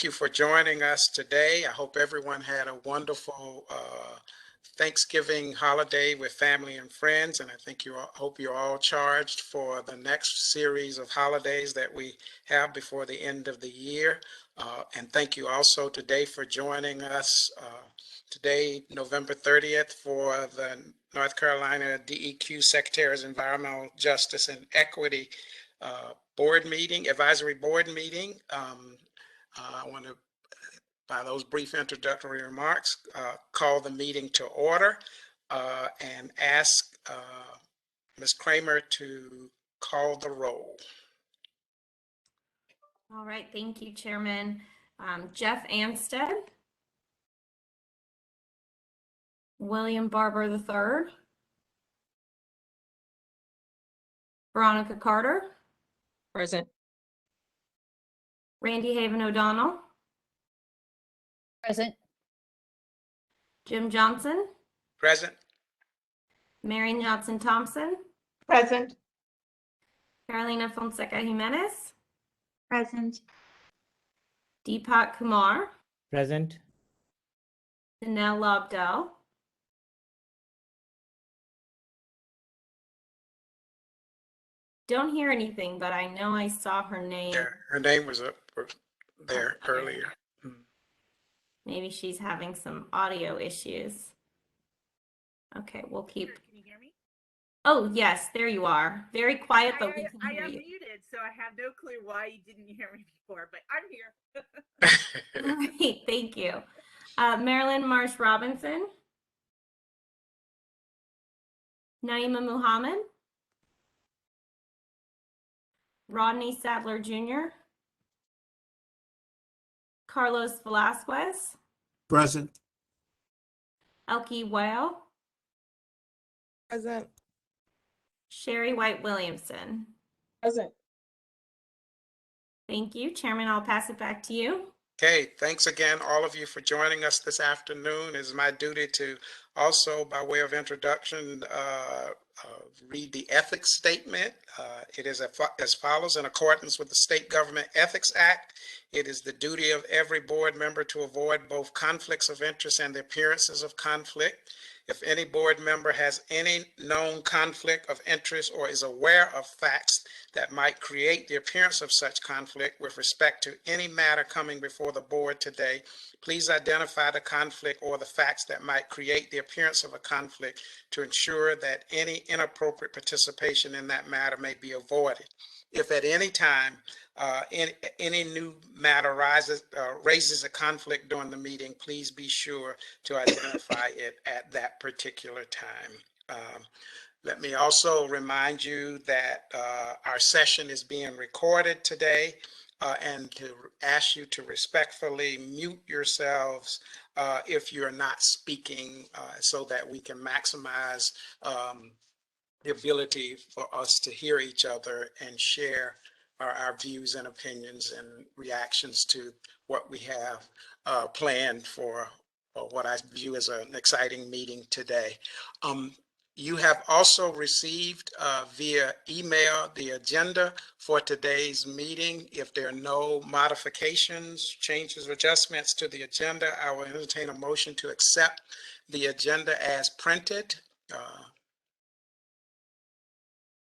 you for joining us today. I hope everyone had a wonderful Thanksgiving holiday with family and friends, and I think hope you're all charged for the next series of holidays that we have before the end of the year. And thank you also today for joining us today, November 30th, for the North Carolina DEQ Secretary's Environmental Justice and Equity Advisory Board meeting. I want to, by those brief introductory remarks, call the meeting to order and ask Ms. Kramer to call the roll. All right, thank you, Chairman. Jeff Anstead, William Barber III, Veronica Carter, Present. Randy Haven O'Donnell, Present. Jim Johnson, Present. Marion Johnson Thompson, Present. Carolina Fonseca Jimenez, Present. Deepak Kumar, Present. Danelle Lobdell, don't hear anything, but I know I saw her name. Her name was up there earlier. Maybe she's having some audio issues. Okay, we'll keep. Can you hear me? Oh, yes, there you are. Very quiet, but we can I hear am you. muted, so I have no clue why you didn't hear me before, but I'm here. All right, thank you. Marilyn Marsh Robinson, Naima Muhammad, Rodney Sadler Jr., Carlos Velasquez, Present. Elke Whale, Present. Sherry White Williamson. Present. Thank you, Chairman. I'll pass it back to you. Okay, thanks again, all of you, for joining us this afternoon. It is my duty to also, by way of introduction, read the ethics statement. It is as follows: in accordance with the State Government Ethics Act, it is the duty of every board member to avoid both conflicts of interest and the appearances of conflict. If any board member has any known conflict of interest or is aware of facts that might create the appearance of such conflict with respect to any matter coming before the board today, please identify the conflict or the facts that might create the appearance of a conflict to ensure that any inappropriate participation in that matter may be avoided. If at any time any new matter raises a conflict during the meeting, please be sure to identify it at that particular time. Let me also remind you that our session is being recorded today, and to ask you to respectfully mute yourselves if you're not speaking, so that we can maximize the ability for us to hear each other and share our views and opinions and reactions to what we have planned for what I view as an exciting meeting today. You have also received via email the agenda for today's meeting. If there are no modifications, changes, or adjustments to the agenda, I will entertain a motion to accept the agenda as printed.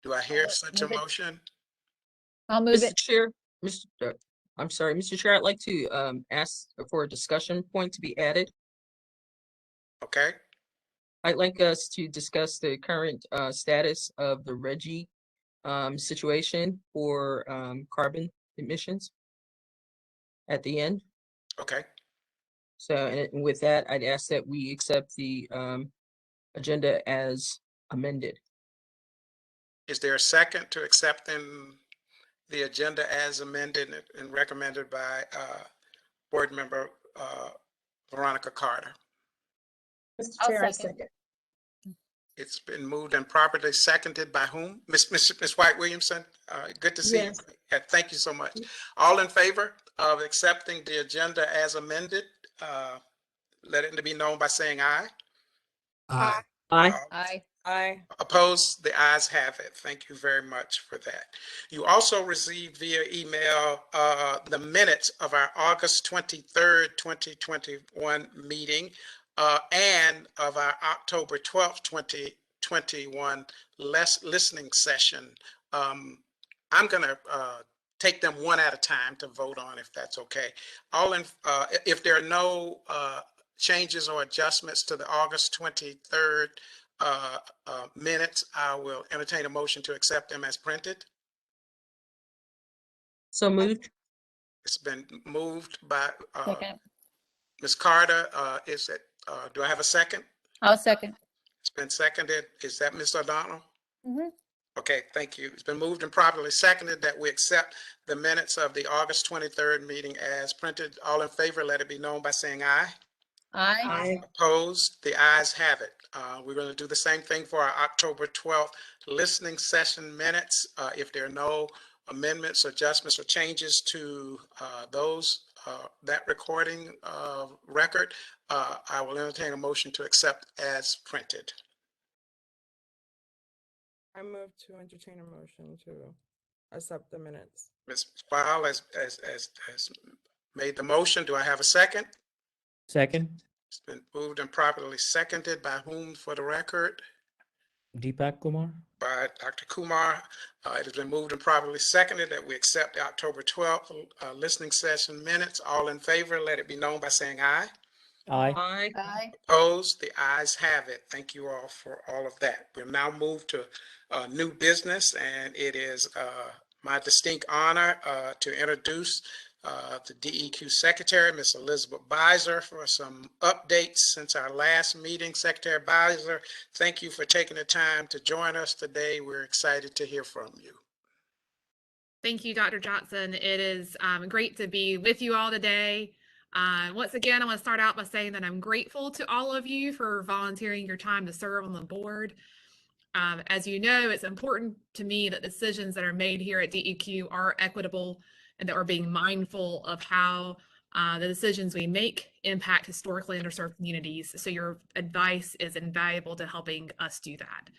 Do I hear such a motion? I'll move Mr. it. Chair, I'm sorry, Mr. Chair, I'd like to ask for a discussion point to be added. Okay. I'd like us to discuss the current status of the RGGI situation for carbon emissions at the end. Okay. So, and with that, I'd ask that we accept the agenda as amended. Is there a second to accepting the agenda as amended and recommended by Board Member Veronica Carter? Mr. I'll Chair, I second. It's been moved and properly seconded by whom? Ms. White Williamson? Good to see Yes. you. Yeah, thank you so much. All in favor of accepting the agenda as amended, let it be known by saying aye. Aye. Aye. Aye. Aye. Opposed? The ayes have it. Thank you very much for that. You also received via email the minutes of our August 23rd, 2021 meeting and of our October 12th, 2021 listening session. I'm going to take them one at a time to vote on, if that's okay. If there are no changes or adjustments to the August 23rd minutes, I will entertain a motion to accept them as printed. So moved. It's been moved by Second. Ms. Carter. Do I have a second? I'll second. It's been seconded. Is that Ms. O'Donnell? Mhm. Okay, thank you. It's been moved and properly seconded that we accept the minutes of the August 23rd meeting as printed. All in favor, let it be known by saying aye. Aye. Opposed? The ayes have it. We're going to do the same thing for our October 12th listening session minutes. If there are no amendments, adjustments, or changes to that recording record, I will entertain a motion to accept as printed. I move to entertain a motion to accept the minutes. Ms. Weil has made the motion. Do I have a second? Second, It's been moved and properly seconded by whom for the record? Deepak Kumar. By Dr. Kumar. It has been moved and properly seconded that we accept the October 12th listening session minutes. All in favor, let it be known by saying aye. Aye. Aye. Aye. Opposed? The ayes have it. Thank you all for all of that. We'll now move to new business, and it is my distinct honor to introduce the DEQ Secretary, Ms. Elizabeth Beiser, for some updates since our last meeting. Secretary Beiser, thank you for taking the time to join us today. We're excited to hear from you. Thank you, Dr. Johnson. It is great to be with you all today. Once again, I want to start out by saying that I'm grateful to all of you for volunteering your time to serve on the board. As you know, it's important to me that decisions that are made here at DEQ are equitable and that we're being mindful of how the decisions we make impact historically underserved communities. So your advice is invaluable to helping us do that.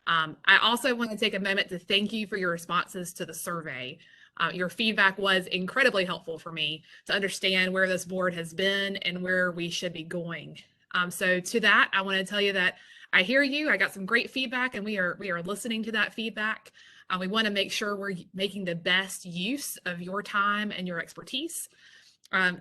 I also want to take a moment to thank you for your responses to the survey. Your feedback was incredibly helpful for me to understand where this board has been and where we should be going. So to that, I want to tell you that I hear you. I got some great feedback, and we are listening to that feedback. We want to make sure we're making the best use of your time and your expertise.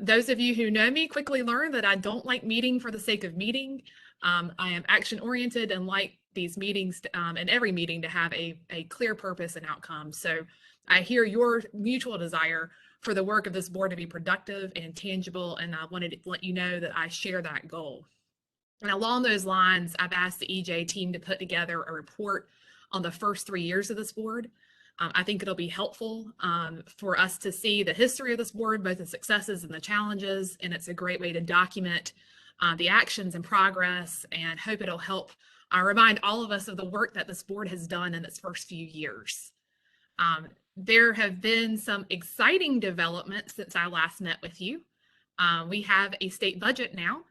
Those of you who know me quickly learn that I don't like meeting for the sake of meeting. I am action oriented and like these meetings and every meeting to have a clear purpose and outcome. So I hear your mutual desire for the work of this board to be productive and tangible, and I wanted to let you know that I share that goal. And along those lines, I've asked the EJ team to put together a report on the first 3 years of this board. I think it'll be helpful for us to see the history of this board, both the successes and the challenges, and it's a great way to document the actions and progress, and hope it'll help remind all of us of the work that this board has done in its first few years. There have been some exciting developments since I last met with you. We have a state budget now,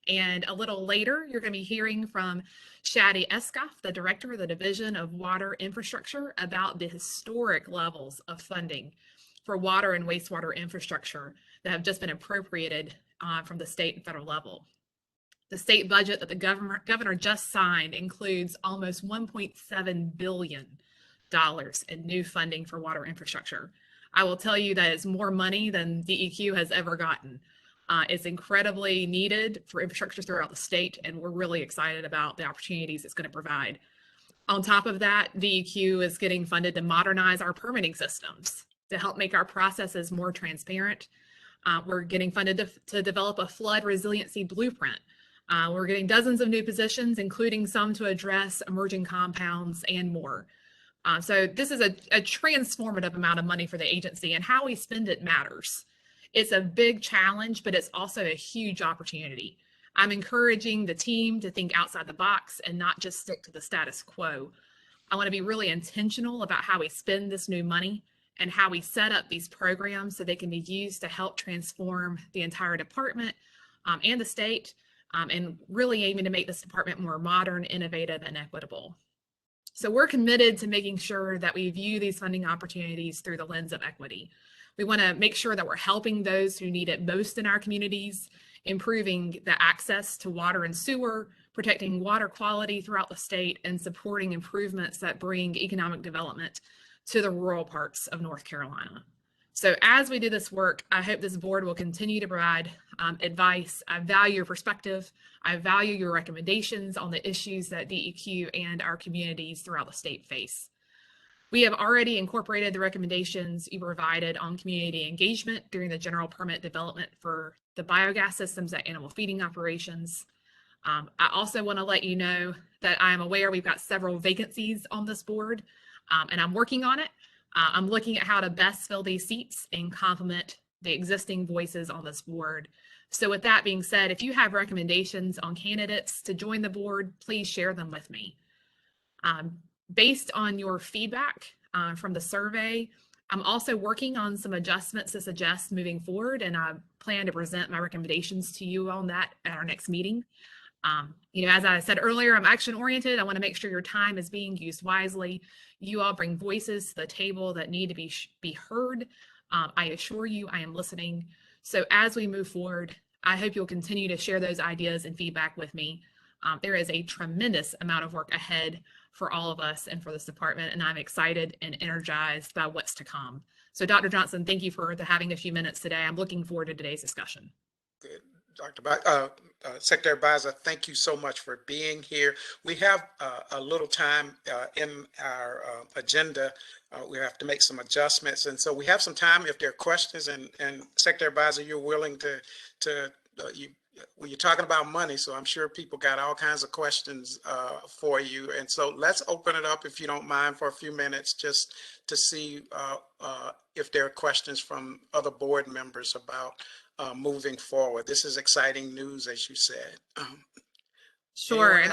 and a little later, you're going to be hearing from Shadi Eskoff, the director of the Division of Water Infrastructure, about the historic levels of funding for water and wastewater infrastructure that have just been appropriated from the state and federal level. The state budget that the governor just signed includes almost $1.7 billion in new funding for water infrastructure. I will tell you that it's more money than DEQ has ever gotten. It's incredibly needed for infrastructure throughout the state, and we're really excited about the opportunities it's going to provide. On top of that, DEQ is getting funded to modernize our permitting systems to help make our processes more transparent. We're getting funded to develop a flood resiliency blueprint. We're getting dozens of new positions, including some to address emerging compounds and more. So this is a transformative amount of money for the agency, and how we spend it matters. It's a big challenge, but it's also a huge opportunity. I'm encouraging the team to think outside the box and not just stick to the status quo. I want to be really intentional about how we spend this new money and how we set up these programs so they can be used to help transform the entire department and the state and really aiming to make this department more modern, innovative, and equitable. So we're committed to making sure that we view these funding opportunities through the lens of equity. We want to make sure that we're helping those who need it most in our communities, improving the access to water and sewer, protecting water quality throughout the state, and supporting improvements that bring economic development to the rural parts of North Carolina. So as we do this work, I hope this board will continue to provide advice. I value your perspective. I value your recommendations on the issues that DEQ and our communities throughout the state face. We have already incorporated the recommendations you provided on community engagement during the general permit development for the biogas systems at animal feeding operations. I also want to let you know that I am aware we've got several vacancies on this board, and I'm working on it. I'm looking at how to best fill these seats and complement the existing voices on this board. So with that being said, if you have recommendations on candidates to join the board, please share them with me. Based on your feedback from the survey, I'm also working on some adjustments to suggest moving forward, and I plan to present my recommendations to you on that at our next meeting. As I said earlier, I'm action oriented. I want to make sure your time is being used wisely. You all bring voices to the table that need to be heard. I assure you I am listening. So as we move forward, I hope you'll continue to share those ideas and feedback with me. There is a tremendous amount of work ahead for all of us and for this department, and I'm excited and energized by what's to come. So Dr. Johnson, thank you for having a few minutes today. I'm looking forward to today's discussion. Good. Secretary Baza, thank you so much for being here. We have a little time in our agenda. We have to make some adjustments, and so we have some time if there are questions. And Secretary Baza, you're willing to you're talking about money, so I'm sure people got all kinds of questions for you. And so let's open it up, if you don't mind, for a few minutes, just to see if there are questions from other board members about moving forward. This is exciting news, as you said. Sure. And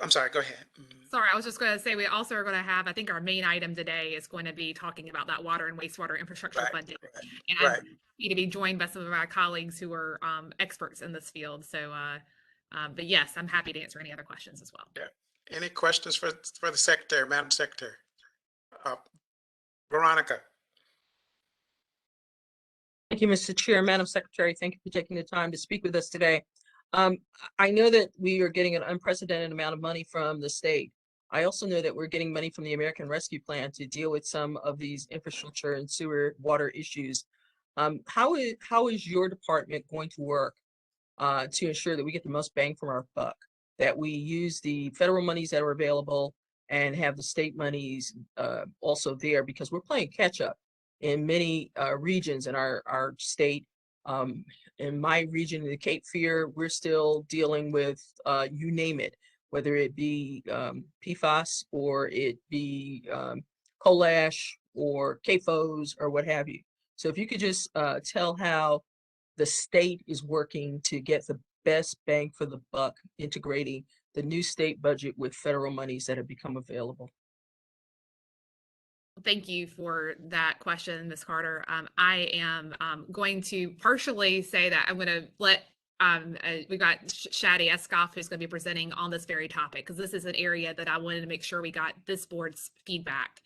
I'm sorry, go ahead. Sorry, I was just going to say, we also are going to have, I think our main item today is going to be talking about that water and wastewater infrastructure funding. And I'm happy to be joined by some of my colleagues who are experts in this field. So, but yes, I'm happy to answer any other questions as well. Yeah. Any questions for the Secretary, Madam Secretary? Veronica. Thank you, Mr. Chair. Madam Secretary, thank you for taking the time to speak with us today. I know that we are getting an unprecedented amount of money from the state. I also know that we're getting money from the American Rescue Plan to deal with some of these infrastructure and sewer water issues. How is your department going to work to ensure that we get the most bang for our buck, that we use the federal monies that are available and have the state monies also there, because we're playing catch up in many regions in our state. In my region, in the Cape Fear, we're still dealing with, you name it, whether it be PFAS or it be coal ash or CAFOs or what have you. So if you could just tell how the state is working to get the best bang for the buck, integrating the new state budget with federal monies that have become available. Thank you for that question, Ms. Carter. I am going to partially say that I'm going to let, we got Shadi Eskoff, who's going to be presenting on this very topic, because this is an area that I wanted to make sure we got this board's feedback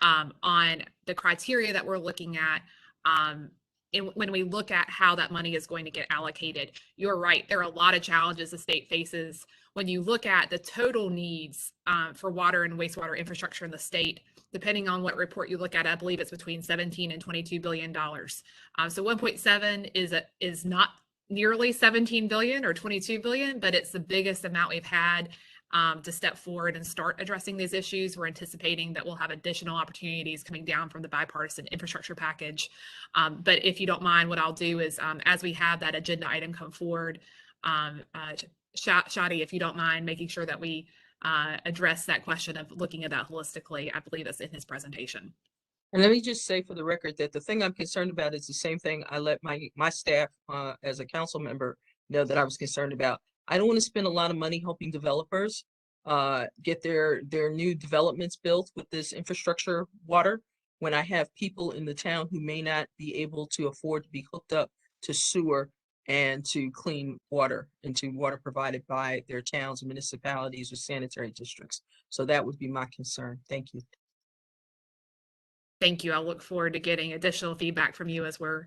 on the criteria that we're looking at. When we look at how that money is going to get allocated. You're right, there are a lot of challenges the state faces. When you look at the total needs for water and wastewater infrastructure in the state, depending on what report you look at, I believe it's between $17 and $22 billion. So 1.7 is not nearly 17 billion or 22 billion, but it's the biggest amount we've had to step forward and start addressing these issues. We're anticipating that we'll have additional opportunities coming down from the bipartisan infrastructure package. But if you don't mind, what I'll do is, as we have that agenda item come forward, Shadi, if you don't mind, making sure that we address that question of looking at that holistically. I believe that's in his presentation. And let me just say for the record that the thing I'm concerned about is the same thing I let my staff as a council member know that I was concerned about. I don't want to spend a lot of money helping developers get their new developments built with this infrastructure water when I have people in the town who may not be able to afford to be hooked up to sewer and to clean water and to water provided by their towns and municipalities or sanitary districts. So that would be my concern. Thank you. Thank you. I'll look forward to getting additional feedback from you as we're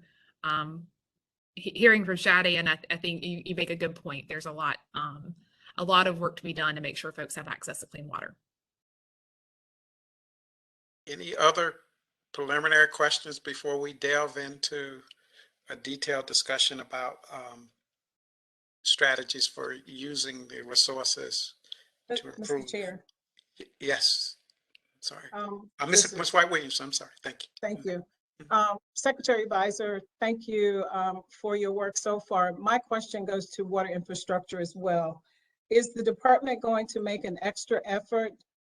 hearing from Shadi, and I think you make a good point. There's a lot of work to be done to make sure folks have access to clean water. Any other preliminary questions before we delve into a detailed discussion about strategies for using the resources to improve? Mr. Chair, Yes, sorry. this Ms. is- White Williams, I'm sorry. Thank you. thank you. Secretary Visor, thank you for your work so far. My question goes to water infrastructure as well. Is the department going to make an extra effort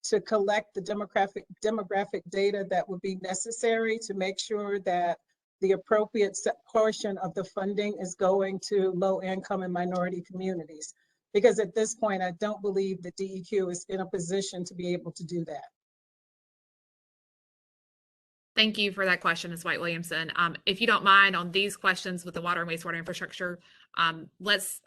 to collect the demographic data that would be necessary to make sure that the appropriate portion of the funding is going to low income and minority communities? Because at this point, I don't believe the DEQ is in a position to be able to do that. Thank you for that question, Ms. White Williamson. If you don't mind, on these questions with the water and wastewater infrastructure, let's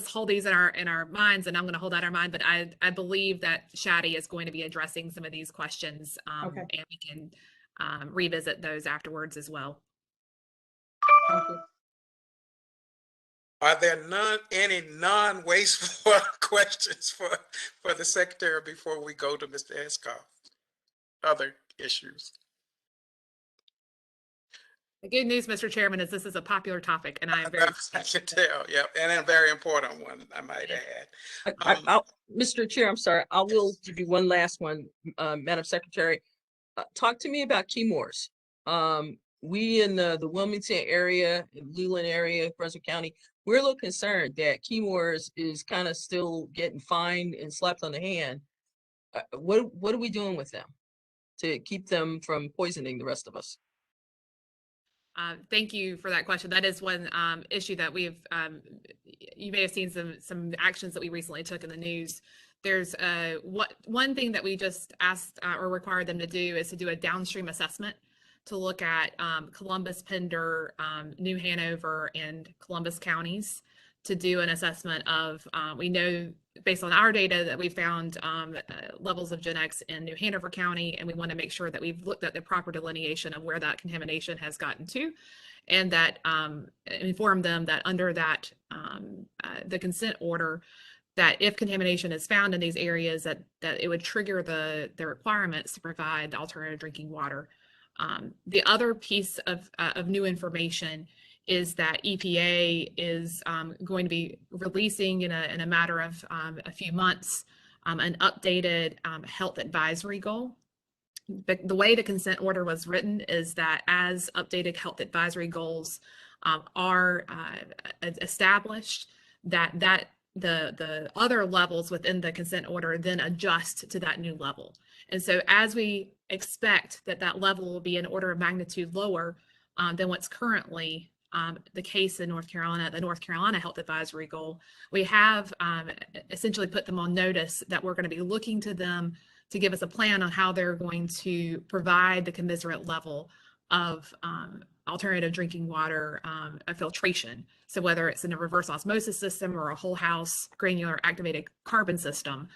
hold these in our minds, and I'm going to hold that in our mind. But I believe that Shadi is going to be addressing some of these questions, Okay. and we can revisit those afterwards as well. Thank you. Are there any non-wastewater questions for the secretary before we go to Mr. Escoff? Other issues? The good news, Mr. Chairman, is this is a popular topic, and I am very. I can tell, yeah, and a very important one, I might add. Mr. Chair, I'm sorry. I will give you one last one, Madam Secretary. Talk to me about Keymoors. We in the Wilmington area, Leland area, Brunswick County, we're a little concerned that Keymoors is kind of still getting fined and slapped on the hand. What are we doing with them to keep them from poisoning the rest of us? Thank you for that question. That is one issue that we've, you may have seen some actions that we recently took in the news. There's one thing that we just asked or required them to do is to do a downstream assessment to look at Columbus, Pender, New Hanover, and Columbus counties to do an assessment of, we know based on our data that we found levels of Gen X in New Hanover County, and we want to make sure that we've looked at the proper delineation of where that contamination has gotten to, and that inform them that under that the consent order, that if contamination is found in these areas, that it would trigger the requirements to provide alternative drinking water. The other piece of new information is that EPA is going to be releasing in a matter of a few months an updated health advisory goal. The way the consent order was written is that as updated health advisory goals are established, that the other levels within the consent order then adjust to that new level. And so as we expect that level will be an order of magnitude lower than what's currently the case in North Carolina, the North Carolina Health Advisory Goal, we have essentially put them on notice that we're going to be looking to them to give us a plan on how they're going to provide the commensurate level of alternative drinking water filtration. So whether it's in a reverse osmosis system or a whole house granular activated carbon system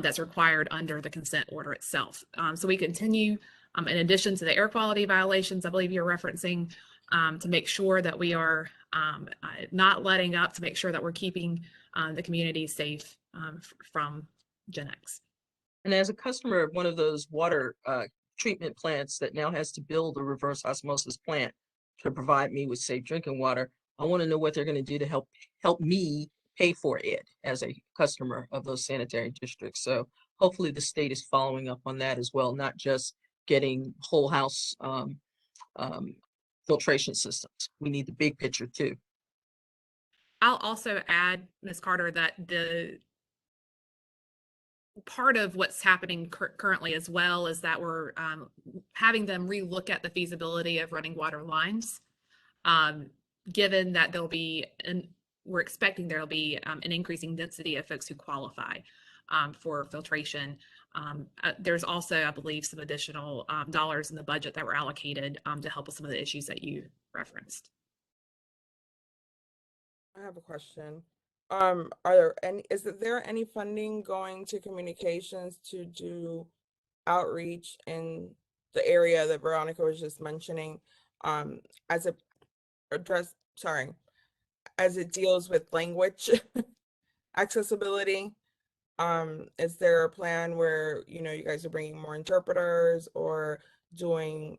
that's required under the consent order itself. So we continue, in addition to the air quality violations I believe you're referencing, to make sure that we are not letting up, to make sure that we're keeping the community safe from Gen X. And as a customer of one of those water treatment plants that now has to build a reverse osmosis plant to provide me with safe drinking water, I want to know what they're going to do to help me pay for it as a customer of those sanitary districts. So hopefully the state is following up on that as well, not just getting whole house filtration systems. We need the big picture too. I'll also add, Ms. Carter, that the part of what's happening currently as well is that we're having them relook at the feasibility of running water lines, given that there'll be, and we're expecting there'll be an increasing density of folks who qualify for filtration. There's also, I believe, some additional dollars in the budget that were allocated to help with some of the issues that you referenced. I have a question. Are there any, there any funding going to communications to do outreach in the area that Veronica was just mentioning? As it as it deals with language accessibility? Is there a plan where, you know, you guys are bringing more interpreters or doing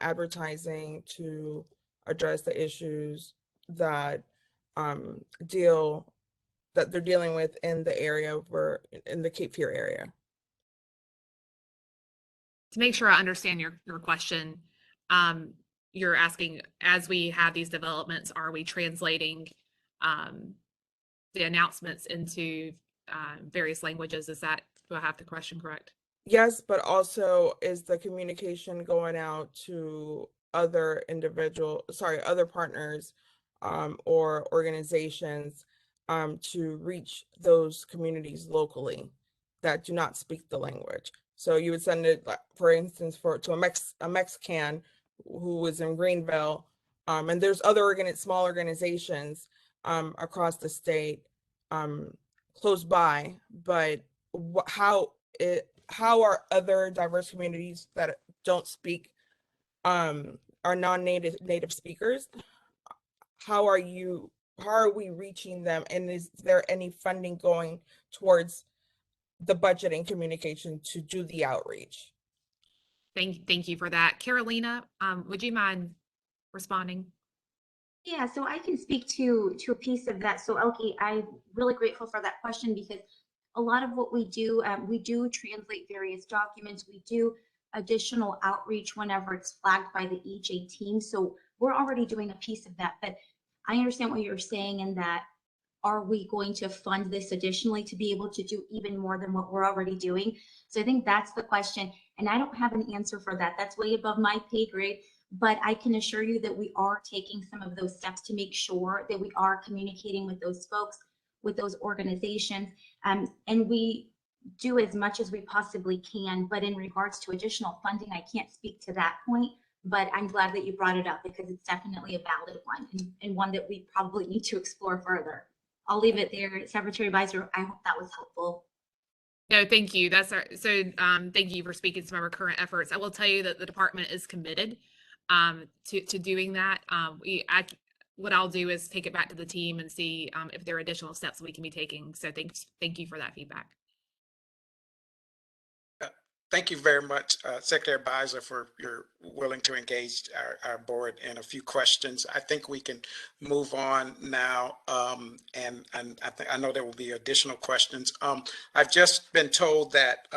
advertising to address the issues that that they're dealing with in the area where in the Cape Fear area? To make sure I understand your question, you're asking, as we have these developments, are we translating the announcements into various languages? Do I have the question correct? Yes, but also is the communication going out to other other partners or organizations to reach those communities locally that do not speak the language? So you would send it, like, for instance, to a Mexican who is in Greenville, and there's other small organizations across the state close by, but how are other diverse communities that don't speak are native speakers, how are we reaching them, and is there any funding going towards the budgeting communication to do the outreach? Thank you for that. Carolina, would you mind responding? Yeah, so I can speak to a piece of that. So Elke, I'm really grateful for that question, because a lot of what we do translate various documents. We do additional outreach whenever it's flagged by the EJ team. So we're already doing a piece of that, but I understand what you're saying, in that, are we going to fund this additionally to be able to do even more than what we're already doing? So I think that's the question. And I don't have an answer for that. That's way above my pay grade. But I can assure you that we are taking some of those steps to make sure that we are communicating with those folks, with those organizations. And we do as much as we possibly can. But in regards to additional funding, I can't speak to that point. But I'm glad that you brought it up, because it's definitely a valid one, and one that we probably need to explore further. I'll leave it there. Secretary Advisor, I hope that was helpful. No, thank you. Thank you for speaking to some of our current efforts. I will tell you that the department is committed to doing that. What I'll do is take it back to the team and see if there are additional steps we can be taking. So thank you for that feedback. Thank you very much, Secretary Advisor, for your willing to engage our board in a few questions. I think we can move on now, and I know there will be additional questions. I've just been told that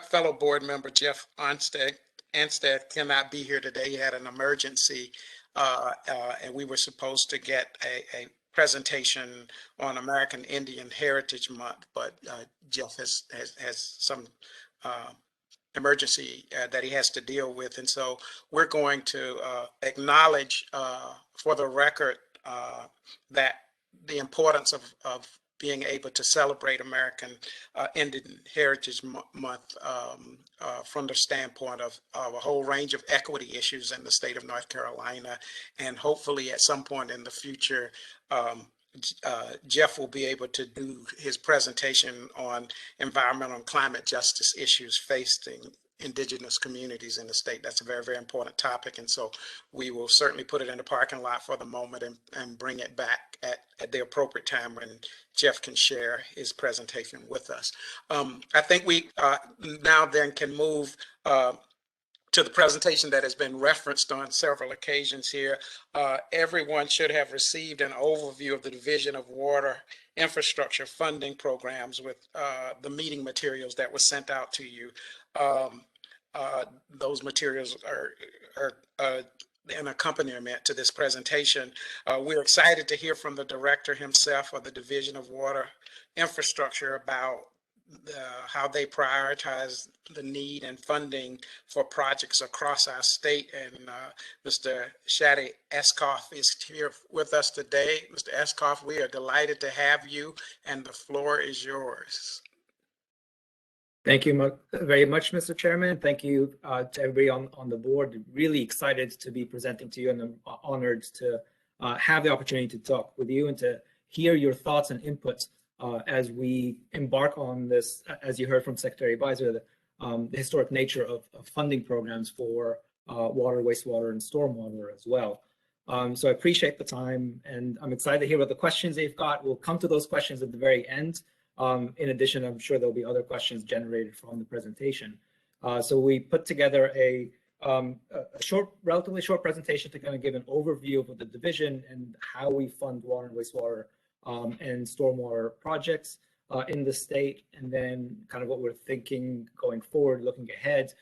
fellow board member Jeff Anstead cannot be here today. He had an emergency, and we were supposed to get a presentation on American Indian Heritage Month, but Jeff has some emergency that he has to deal with. And so we're going to acknowledge for the record that the importance of being able to celebrate American Indian Heritage Month from the standpoint of a whole range of equity issues in the state of North Carolina. And hopefully at some point in the future, Jeff will be able to do his presentation on environmental and climate justice issues facing indigenous communities in the state. That's a very, very important topic. And so we will certainly put it in the parking lot for the moment and bring it back at the appropriate time when Jeff can share his presentation with us. I think we now then can move to the presentation that has been referenced on several occasions here. Everyone should have received an overview of the Division of Water Infrastructure funding programs with the meeting materials that were sent out to you. Those materials are an accompaniment to this presentation. We're excited to hear from the director himself of the Division of Water Infrastructure about how they prioritize the need and funding for projects across our state. And Mr. Shadi Eskoff is here with us today. Mr. Eskoff, we are delighted to have you, and the floor is yours. Thank you very much, Mr. Chairman. Thank you to everybody on the board. Really excited to be presenting to you, and I'm honored to have the opportunity to talk with you and to hear your thoughts and inputs as we embark on this, as you heard from Secretary Beiser, the historic nature of funding programs for water, wastewater, and stormwater as well. So I appreciate the time, and I'm excited to hear what the questions they've got. We'll come to those questions at the very end. In addition, I'm sure there'll be other questions generated from the presentation. So we put together a relatively short presentation to kind of give an overview of the division and how we fund water and wastewater and stormwater projects in the state, and then kind of what we're thinking going forward, looking ahead,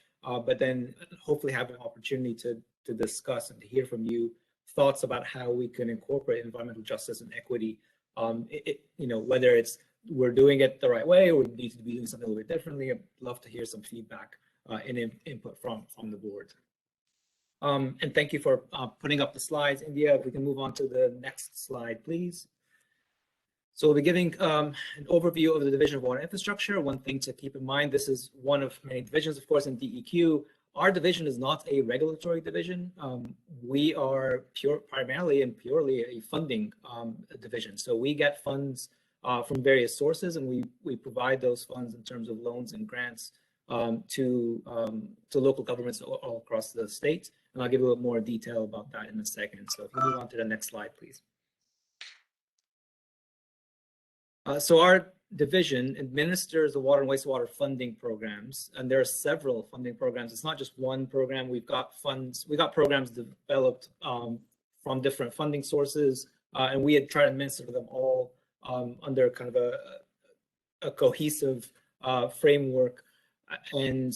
but then hopefully have an opportunity to discuss and to hear from you thoughts about how we can incorporate environmental justice and equity, whether it's we're doing it the right way or we need to be doing something a little bit differently. I'd love to hear some feedback and input from the board. And thank you for putting up the slides. India, if we can move on to the next slide, please. So we'll be giving an overview of the Division of Water Infrastructure. One thing to keep in mind, this is one of many divisions, of course, in DEQ. Our division is not a regulatory division. We are primarily and purely a funding division. So we get funds from various sources, and we provide those funds in terms of loans and grants to local governments all across the state. And I'll give a little more detail about that in a second. So if you move on to the next slide, please. So our division administers the water and wastewater funding programs, and there are several funding programs. It's not just one program. We've got programs developed from different funding sources, and we had tried to administer them all under kind of a cohesive framework. And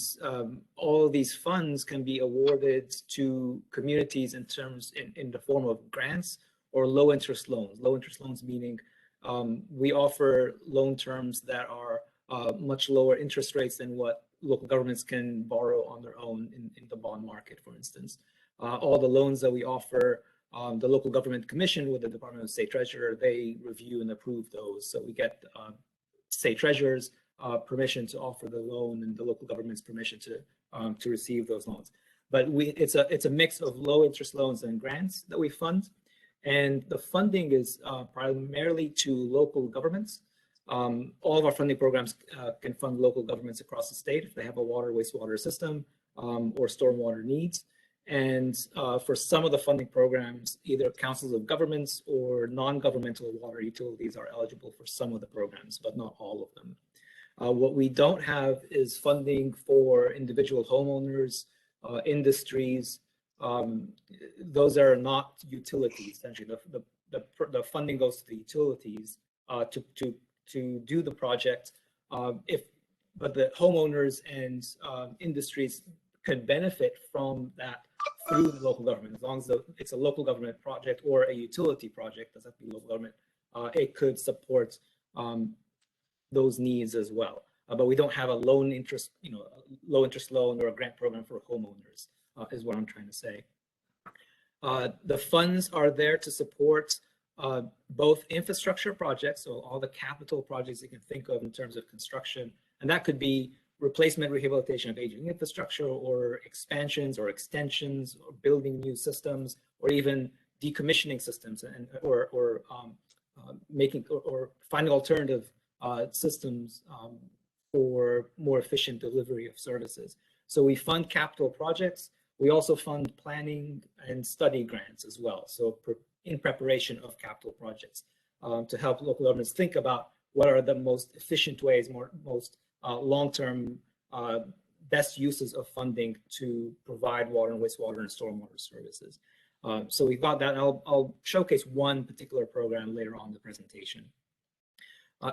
all of these funds can be awarded to communities in the form of grants or low interest loans. Low interest loans meaning we offer loan terms that are much lower interest rates than what local governments can borrow on their own in the bond market, for instance. All the loans that we offer, the local government commission with the Department of State Treasurer, they review and approve those. So we get state treasurers permission to offer the loan and the local government's permission to receive those loans. But it's a mix of low interest loans and grants that we fund. And the funding is primarily to local governments. All of our funding programs can fund local governments across the state if they have a water, wastewater system or stormwater needs. And for some of the funding programs, either councils of governments or non-governmental water utilities are eligible for some of the programs, but not all of them. What we don't have is funding for individual homeowners, industries. Those are not utilities. Essentially, the funding goes to the utilities to do the project. But the homeowners and industries could benefit from that through the local government, as long as it's a local government project or a utility project, doesn't have to be local government. It could support those needs as well. But we don't have a low interest loan or a grant program for homeowners, is what I'm trying to say. The funds are there to support both infrastructure projects, so all the capital projects you can think of in terms of construction, and that could be replacement, rehabilitation of aging infrastructure, or expansions or extensions, or building new systems, or even decommissioning systems, or finding alternative systems for more efficient delivery of services. So we fund capital projects. We also fund planning and study grants as well. So in preparation of capital projects to help local governments think about what are the most efficient ways, most long-term best uses of funding to provide water and wastewater and stormwater services. So we've got that. I'll showcase one particular program later on in the presentation.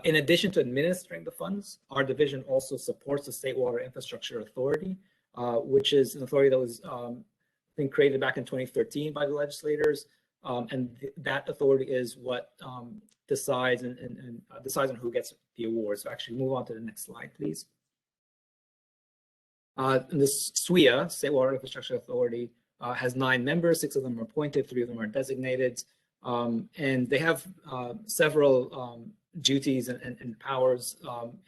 In addition to administering the funds, our division also supports the State Water Infrastructure Authority, which is an authority that was created back in 2013 by the legislators. And that authority is what decides decides on who gets the awards. So actually move on to the next slide, please. This SWIA, State Water Infrastructure Authority, has 9 members. 6 of them are appointed, 3 of them are designated. And they have several duties and powers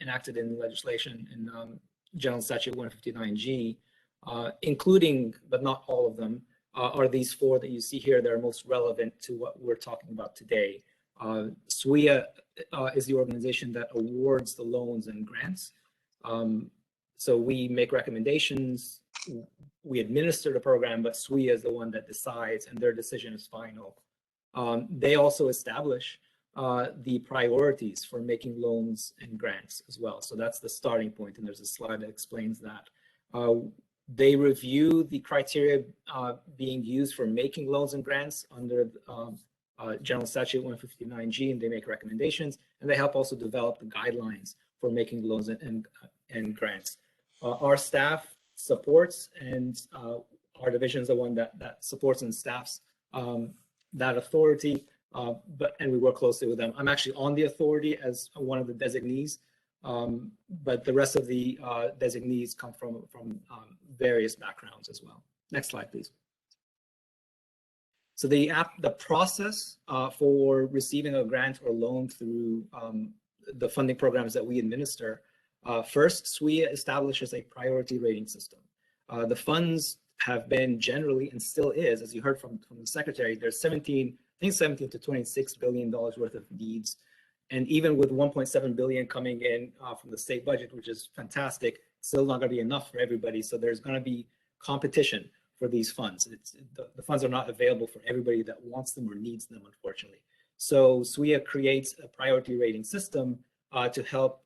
enacted in legislation in General Statute 159G, including, but not all of them, are these four that you see here that are most relevant to what we're talking about today. SWIA is the organization that awards the loans and grants. So we make recommendations, we administer the program, but SWIA is the one that decides, and their decision is final. They also establish the priorities for making loans and grants as well. So that's the starting point, and there's a slide that explains that. They review the criteria being used for making loans and grants under General Statute 159G, and they make recommendations, and they help also develop the guidelines for making loans and grants. Our staff supports, and our division is the one that supports and staffs that authority, and we work closely with them. I'm actually on the authority as one of the designees, but the rest of the designees come from various backgrounds as well. Next slide, please. So the process for receiving a grant or loan through the funding programs that we administer, first, SWIA establishes a priority rating system. The funds have been generally, and still is, as you heard from the secretary, there's 17 to $26 billion worth of needs. And even with 1.7 billion coming in from the state budget, which is fantastic, still not going to be enough for everybody. So there's going to be competition for these funds. The funds are not available for everybody that wants them or needs them, unfortunately. So SWIA creates a priority rating system to help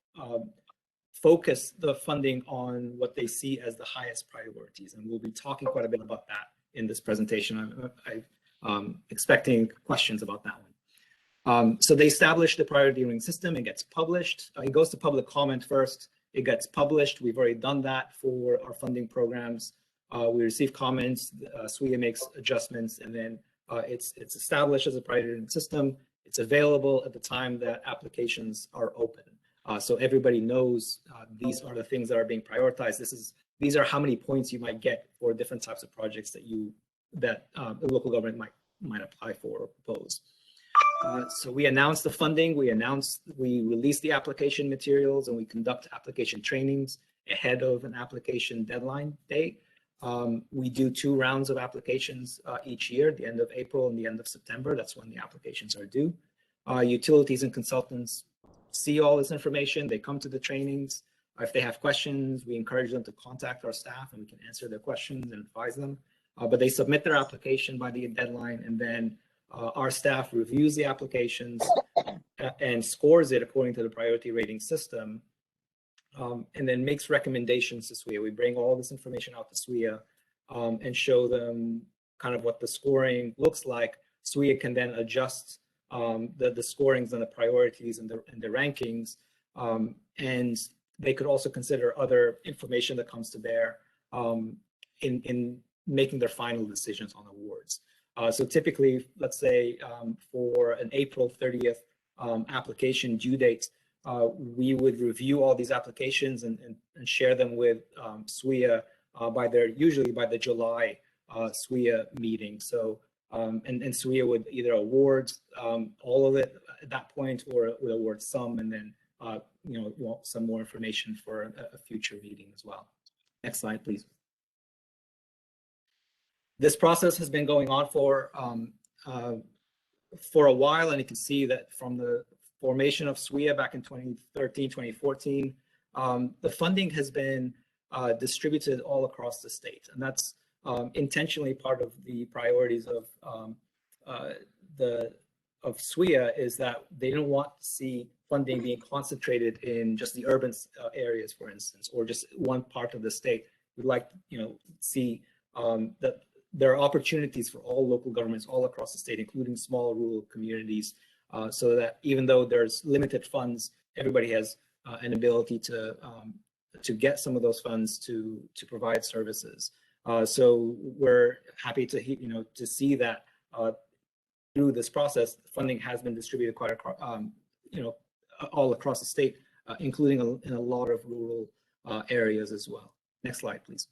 focus the funding on what they see as the highest priorities. And we'll be talking quite a bit about that in this presentation. I'm expecting questions about that one. So they establish the priority rating system. It gets published. It goes to public comment first. It gets published. We've already done that for our funding programs. We receive comments. SWIA makes adjustments, and then it's established as a priority rating system. It's available at the time that applications are open. So everybody knows these are the things that are being prioritized. These are how many points you might get for different types of projects that the local government might apply for or propose. So we announce the funding, we release the application materials, and we conduct application trainings ahead of an application deadline date. We do 2 rounds of applications each year, the end of April and the end of September. That's when the applications are due. Utilities and consultants see all this information. They come to the trainings. If they have questions, we encourage them to contact our staff, and we can answer their questions and advise them. But they submit their application by the deadline, and then our staff reviews the applications and scores it according to the priority rating system, and then makes recommendations to SWIA. We bring all this information out to SWIA and show them kind of what the scoring looks like. SWIA can then adjust the scorings and the priorities and the rankings, and they could also consider other information that comes to bear in making their final decisions on awards. So typically, let's say for an April 30th application due date, we would review all these applications and share them with SWIA usually by the July SWIA meeting. So and SWIA would either award all of it at that point, or would award some, and then want some more information for a future meeting as well. Next slide, please. This process has been going on for a while, and you can see that from the formation of SWIA back in 2013, 2014, the funding has been distributed all across the state, and that's intentionally part of the priorities of SWIA, is that they don't want to see funding being concentrated in just the urban areas, for instance, or just one part of the state. We'd like to see that there are opportunities for all local governments all across the state, including small rural communities, so that even though there's limited funds, everybody has an ability to get some of those funds to provide services. So we're happy to see that through this process, funding has been distributed quite all across the state, including in a lot of rural areas as well. Next slide, please.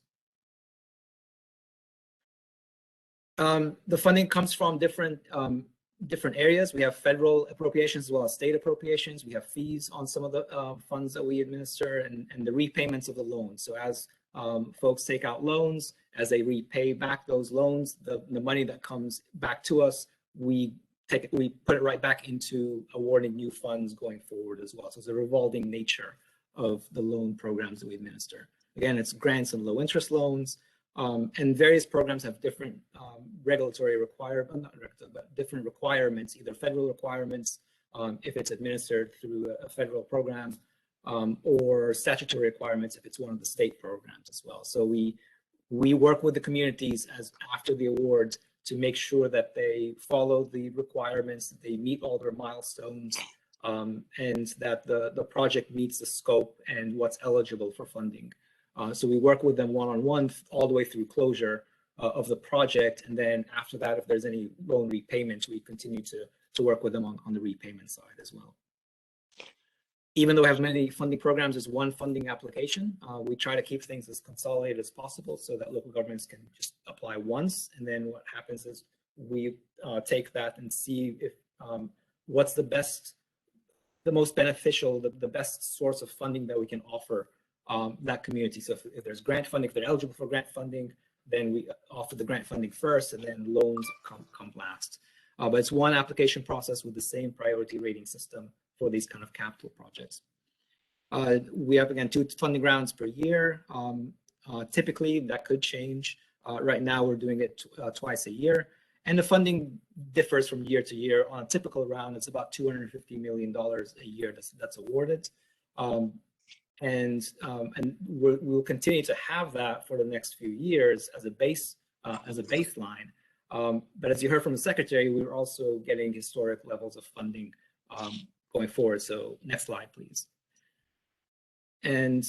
The funding comes from different areas. We have federal appropriations as well as state appropriations. We have fees on some of the funds that we administer, and the repayments of the loans. So as folks take out loans. As they repay back those loans, the money that comes back to us, we put it right back into awarding new funds going forward as well. So it's a revolving nature of the loan programs that we administer. Again, it's grants and low interest loans, and various programs have different regulatory requirements, but different requirements, either federal requirements, if it's administered through a federal program, or statutory requirements if it's one of the state programs as well. So we work with the communities as after the awards to make sure that they follow the requirements, that they meet all their milestones, and that the project meets the scope and what's eligible for funding. So we work with them one-on-one all the way through closure of the project. And then after that, if there's any loan repayments, we continue to work with them on the repayment side as well. Even though we have many funding programs, there's one funding application. We try to keep things as consolidated as possible so that local governments can just apply once. And then what happens is we take that and see if what's the most beneficial, the best source of funding that we can offer that community. So if there's grant funding, if they're eligible for grant funding, then we offer the grant funding first, and then loans come last. But it's one application process with the same priority rating system for these kind of capital projects. We have, again, 2 funding rounds per year. Typically, that could change. Right now, we're doing it twice a year. And the funding differs from year to year. On a typical round, it's about $250 million a year that's awarded. And we'll continue to have that for the next few years as a baseline. But as you heard from the secretary, we're also getting historic levels of funding going forward. So next slide, please. And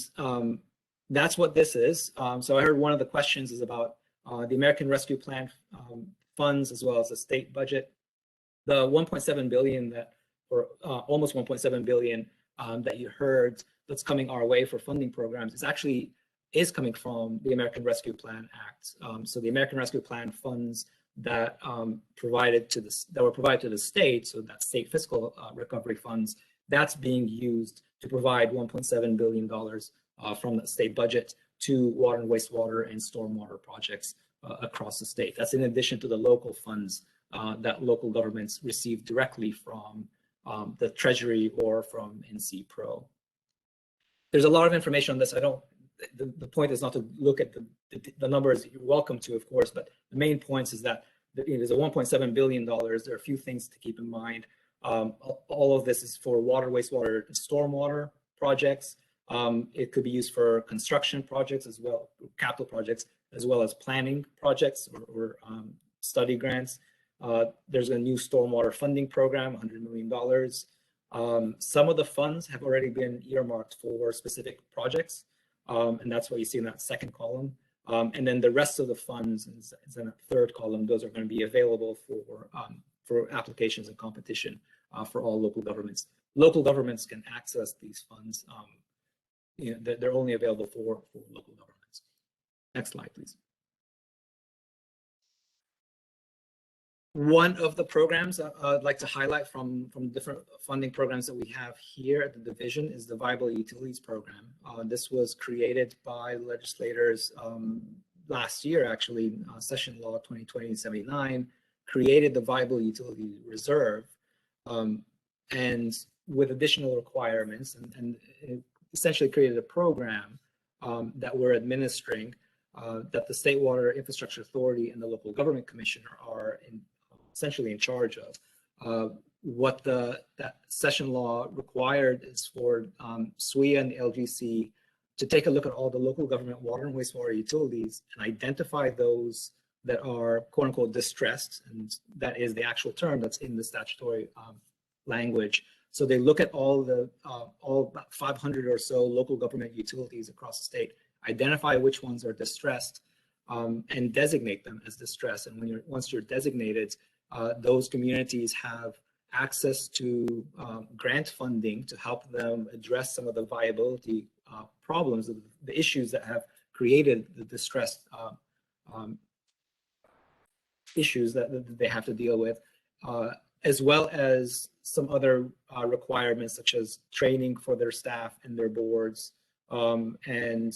that's what this is. So I heard one of the questions is about the American Rescue Plan funds as well as the state budget. The 1.7 billion or almost 1.7 billion that you heard that's coming our way for funding programs is coming from the American Rescue Plan Act. So the American Rescue Plan funds that were provided to the state, so that state fiscal recovery funds, that's being used to provide $1.7 billion from the state budget to water and wastewater and stormwater projects across the state. That's in addition to the local funds that local governments receive directly from the Treasury or from NC Pro. There's a lot of information on this. The point is not to look at the numbers. You're welcome to, of course, but the main points is that there's a $1.7 billion. There are a few things to keep in mind. All of this is for water, wastewater, and stormwater projects. It could be used for construction projects as well, capital projects, as well as planning projects or study grants. There's a new stormwater funding program, $100 million. Some of the funds have already been earmarked for specific projects, and that's what you see in that second column. And then the rest of the funds is in a third column. Those are going to be available for applications and competition for all local governments. Local governments can access these funds. They're only available for local governments. Next slide, please. One of the programs I'd like to highlight from different funding programs that we have here at the division is the Viable Utilities Program. This was created by legislators last year, actually, Session Law 2020-79 created the Viable Utility Reserve, and with additional requirements, and it essentially created a program that we're administering that the State Water Infrastructure Authority and the Local Government Commissioner are essentially in charge of. What that session law required is for SWIA and the LGC to take a look at all the local government water and wastewater utilities and identify those that are quote unquote distressed, and that is the actual term that's in the statutory language. So they look at all about 500 or so local government utilities across the state, identify which ones are distressed, and designate them as distressed. And once you're designated, those communities have access to grant funding to help them address some of the viability problems, the issues that have created the distressed issues that they have to deal with, as well as some other requirements such as training for their staff and their boards, and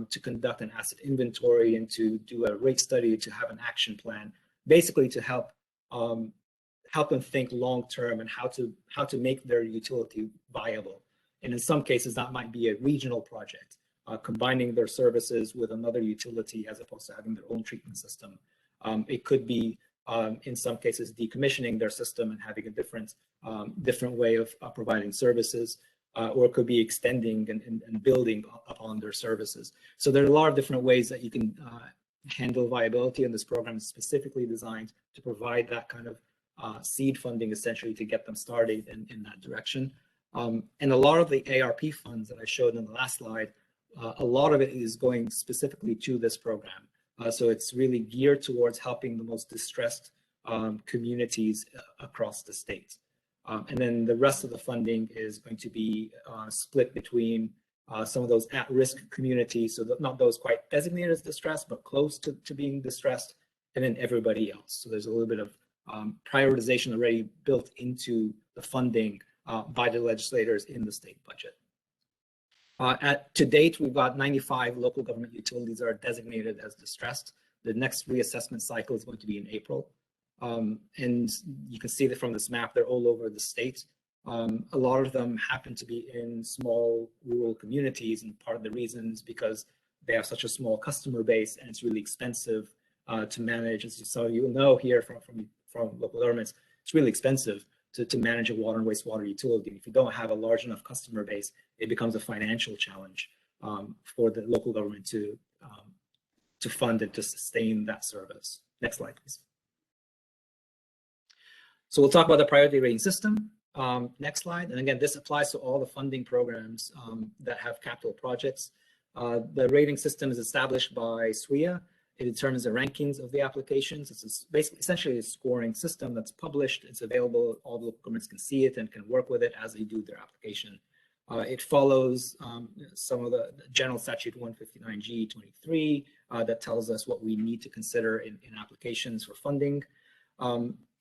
to conduct an asset inventory and to do a rate study, to have an action plan, basically to help them think long term and how to make their utility viable. And in some cases, that might be a regional project, combining their services with another utility as opposed to having their own treatment system. It could be, in some cases, decommissioning their system and having a different way of providing services, or it could be extending and building upon their services. So there are a lot of different ways that you can handle viability, and this program is specifically designed to provide that kind of seed funding, essentially, to get them started in that direction. And a lot of the ARP funds that I showed in the last slide, a lot of it is going specifically to this program. So it's really geared towards helping the most distressed communities across the state. And then the rest of the funding is going to be split between some of those at-risk communities, so not those quite designated as distressed, but close to being distressed, and then everybody else. So there's a little bit of prioritization already built into the funding by the legislators in the state budget. To date, we've got 95 local government utilities that are designated as distressed. The next reassessment cycle is going to be in April. And you can see that from this map, they're all over the state. A lot of them happen to be in small rural communities, and part of the reason is because they have such a small customer base and it's really expensive to manage. As you know here from local governments, it's really expensive to manage a water and wastewater utility. If you don't have a large enough customer base, it becomes a financial challenge for the local government to fund and to sustain that service. Next slide, please. So we'll talk about the priority rating system. Next slide. And again, this applies to all the funding programs that have capital projects. The rating system is established by SWIA. It determines the rankings of the applications. It's basically essentially a scoring system that's published. It's available. All the local governments can see it and can work with it as they do their application. It follows some of the general statute 159G23 that tells us what we need to consider in applications for funding.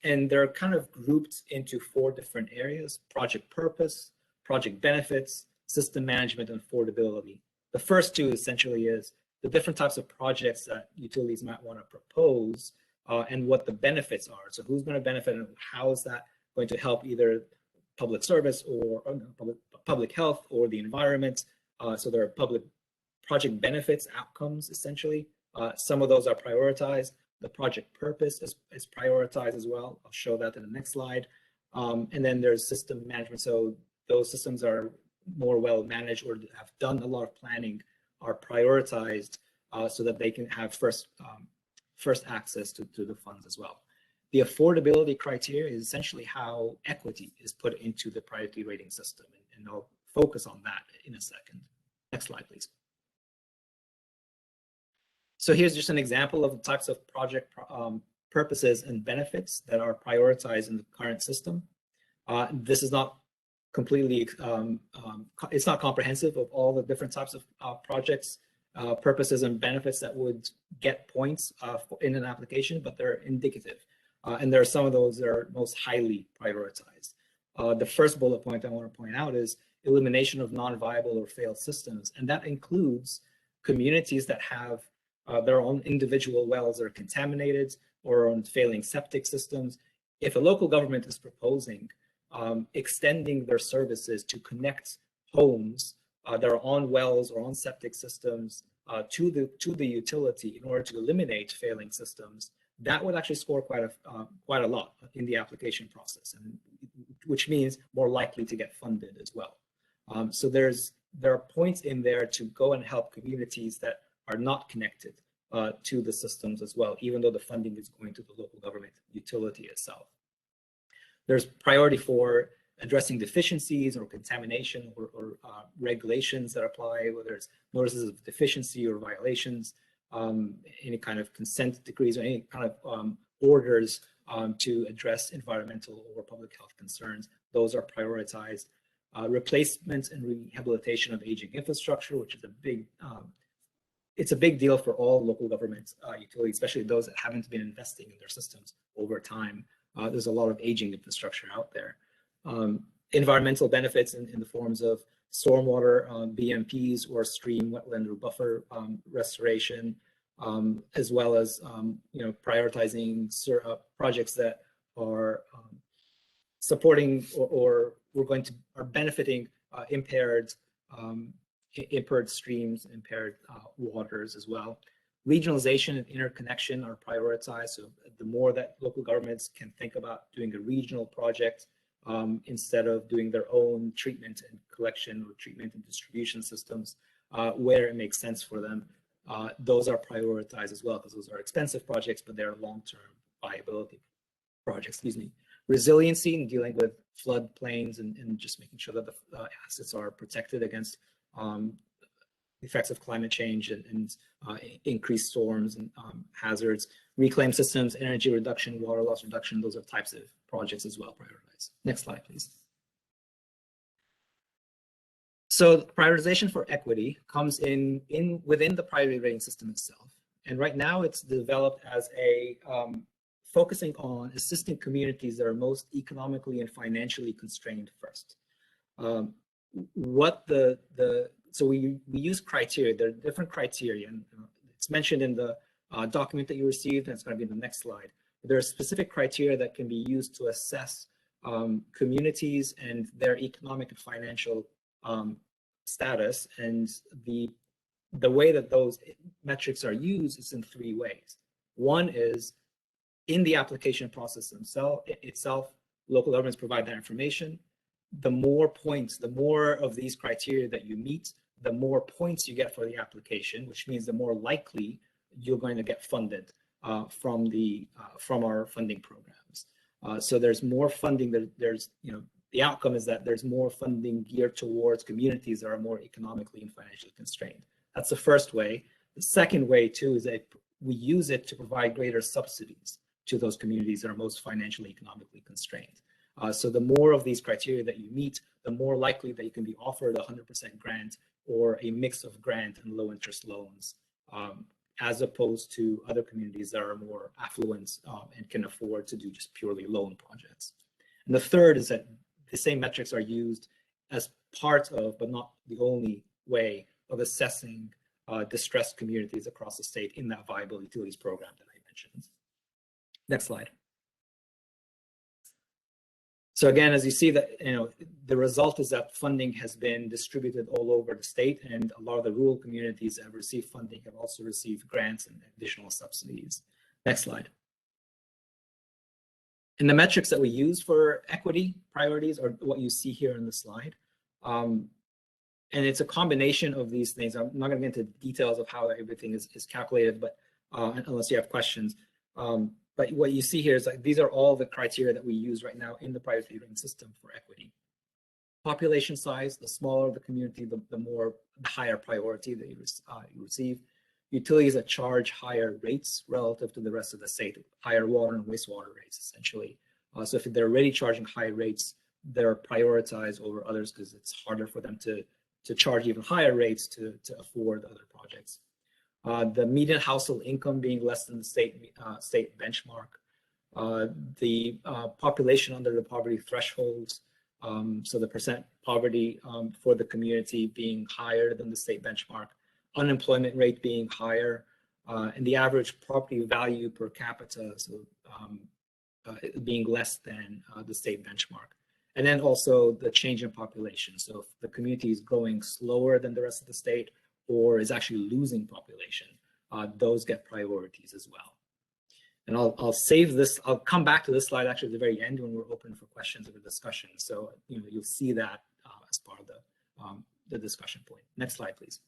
And they're kind of grouped into 4 different areas: project purpose, project benefits, system management, and affordability. The first 2 essentially is the different types of projects that utilities might want to propose and what the benefits are. So who's going to benefit and how is that going to help either public service or public health or the environment. So there are public project benefits, outcomes, essentially. Some of those are prioritized. The project purpose is prioritized as well. I'll show that in the next slide. And then there's system management. So those systems are more well managed or have done a lot of planning, are prioritized so that they can have first access to the funds as well. The affordability criteria is essentially how equity is put into the priority rating system, and I'll focus on that in a second. Next slide, please. So here's just an example of the types of project purposes and benefits that are prioritized in the current system. This is not completely, it's not comprehensive of all the different types of projects, purposes and benefits that would get points in an application, but they're indicative. And there are some of those that are most highly prioritized. The first bullet point I want to point out is elimination of non-viable or failed systems. And that includes communities that have their own individual wells that are contaminated or on failing septic systems. If a local government is proposing extending their services to connect homes that are on wells or on septic systems to the utility in order to eliminate failing systems, that would actually score quite a lot in the application process, and which means more likely to get funded as well. So there are points in there to go and help communities that are not connected to the systems as well, even though the funding is going to the local government utility itself. There's priority for addressing deficiencies or contamination or regulations that apply, whether it's notices of deficiency or violations, any kind of consent decrees or any kind of orders to address environmental or public health concerns. Those are prioritized. Replacement and rehabilitation of aging infrastructure, which is a big, it's a big deal for all local government utilities, especially those that haven't been investing in their systems over time. There's a lot of aging infrastructure out there. environmental benefits in the forms of stormwater BMPs or stream, wetland, or buffer restoration, as well as prioritizing projects that are supporting or are benefiting impaired streams, impaired waters as well. Regionalization and interconnection are prioritized. So the more that local governments can think about doing a regional project instead of doing their own treatment and collection or treatment and distribution systems where it makes sense for them, those are prioritized as well, because those are expensive projects, but they're long-term viability projects. Resiliency in dealing with floodplains and just making sure that the assets are protected against effects of climate change and increased storms and hazards. Reclaim systems, energy reduction, water loss reduction, those are types of projects as well prioritized. Next slide, please. So prioritization for equity comes within the priority rating system itself. And right now it's developed as a focusing on assisting communities that are most economically and financially constrained first. So we use criteria. There are different criteria, and it's mentioned in the document that you received, and it's going to be in the next slide. There are specific criteria that can be used to assess communities and their economic and financial status, and the way that those metrics are used is in 3 ways. One is in the application process itself, local governments provide that information. The more points, the more of these criteria that you meet, the more points you get for the application, which means the more likely you're going to get funded from our funding programs. So there's more funding. The outcome is that there's more funding geared towards communities that are more economically and financially constrained. That's the first way. The second way too is that we use it to provide greater subsidies to those communities that are most financially, economically constrained. So the more of these criteria that you meet, the more likely that you can be offered a 100% grant or a mix of grant and low interest loans, as opposed to other communities that are more affluent and can afford to do just purely loan projects. And the third is that the same metrics are used as part of, but not the only way of assessing distressed communities across the state in that viable utilities program that I mentioned. Next slide. So again, as you see that, the result is that funding has been distributed all over the state, and a lot of the rural communities that have received funding have also received grants and additional subsidies. Next slide. And the metrics that we use for equity priorities are what you see here in the slide. And it's a combination of these things. I'm not going to get into details of how everything is calculated, but unless you have questions. But what you see here is like these are all the criteria that we use right now in the priority rating system for equity. Population size, the smaller the community, the higher priority that you receive. Utilities that charge higher rates relative to the rest of the state, higher water and wastewater rates, essentially. So if they're already charging high rates, they're prioritized over others because it's harder for them to charge even higher rates to afford other projects. The median household income being less than the state benchmark. The population under the poverty thresholds, so the percent poverty for the community being higher than the state benchmark. Unemployment rate being higher, and the average property value per capita being less than the state benchmark. And then also the change in population. So if the community is growing slower than the rest of the state or is actually losing population, those get priorities as well. And I'll save this, I'll come back to this slide actually at the very end when we're open for questions or discussion. So you'll see that as part of the discussion point. Next slide, please.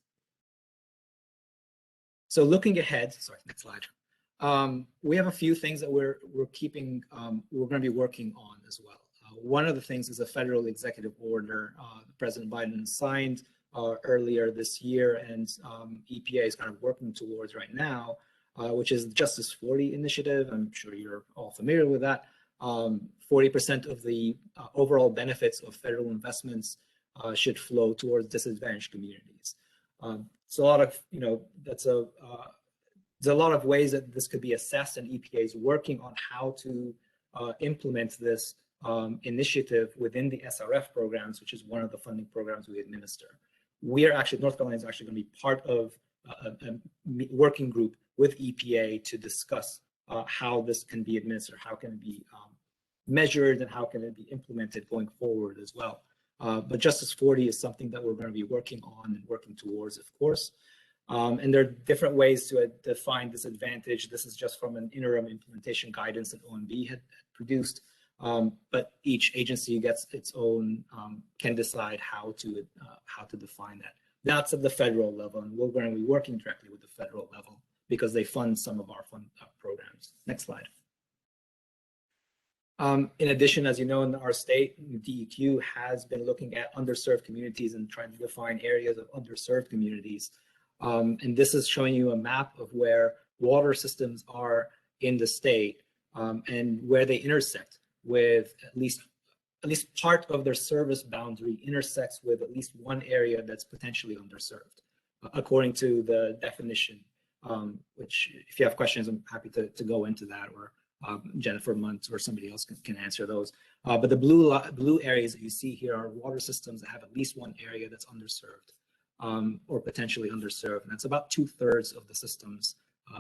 So looking ahead, sorry, next slide. We have a few things that we're keeping, we're going to be working on as well. One of the things is a federal executive order President Biden signed earlier this year, and EPA is kind of working towards right now, which is the Justice 40 initiative. I'm sure you're all familiar with that. 40% of the overall benefits of federal investments should flow towards disadvantaged communities. So a lot of, there's a lot of ways that this could be assessed, and EPA is working on how to implement this initiative within the SRF programs, which is one of the funding programs we administer. We are actually, North Carolina is actually going to be part of a working group with EPA to discuss how this can be administered, how can it be measured, and how can it be implemented going forward as well. But Justice 40 is something that we're going to be working on and working towards, of course. And there are different ways to define this advantage. This is just from an interim implementation guidance that OMB had produced. But each agency gets its own, can decide how to define that. That's at the federal level, and we're going to be working directly with the federal level because they fund some of our programs. Next slide. In addition, as you know, in our state, DEQ has been looking at underserved communities and trying to define areas of underserved communities. And this is showing you a map of where water systems are in the state and where they intersect with at least part of their service boundary intersects with at least one area that's potentially underserved, according to the definition, which if you have questions, I'm happy to go into that, or Jennifer Muntz or somebody else can answer those. But the blue areas that you see here are water systems that have at least one area that's underserved or potentially underserved. And that's about 2/3 of the systems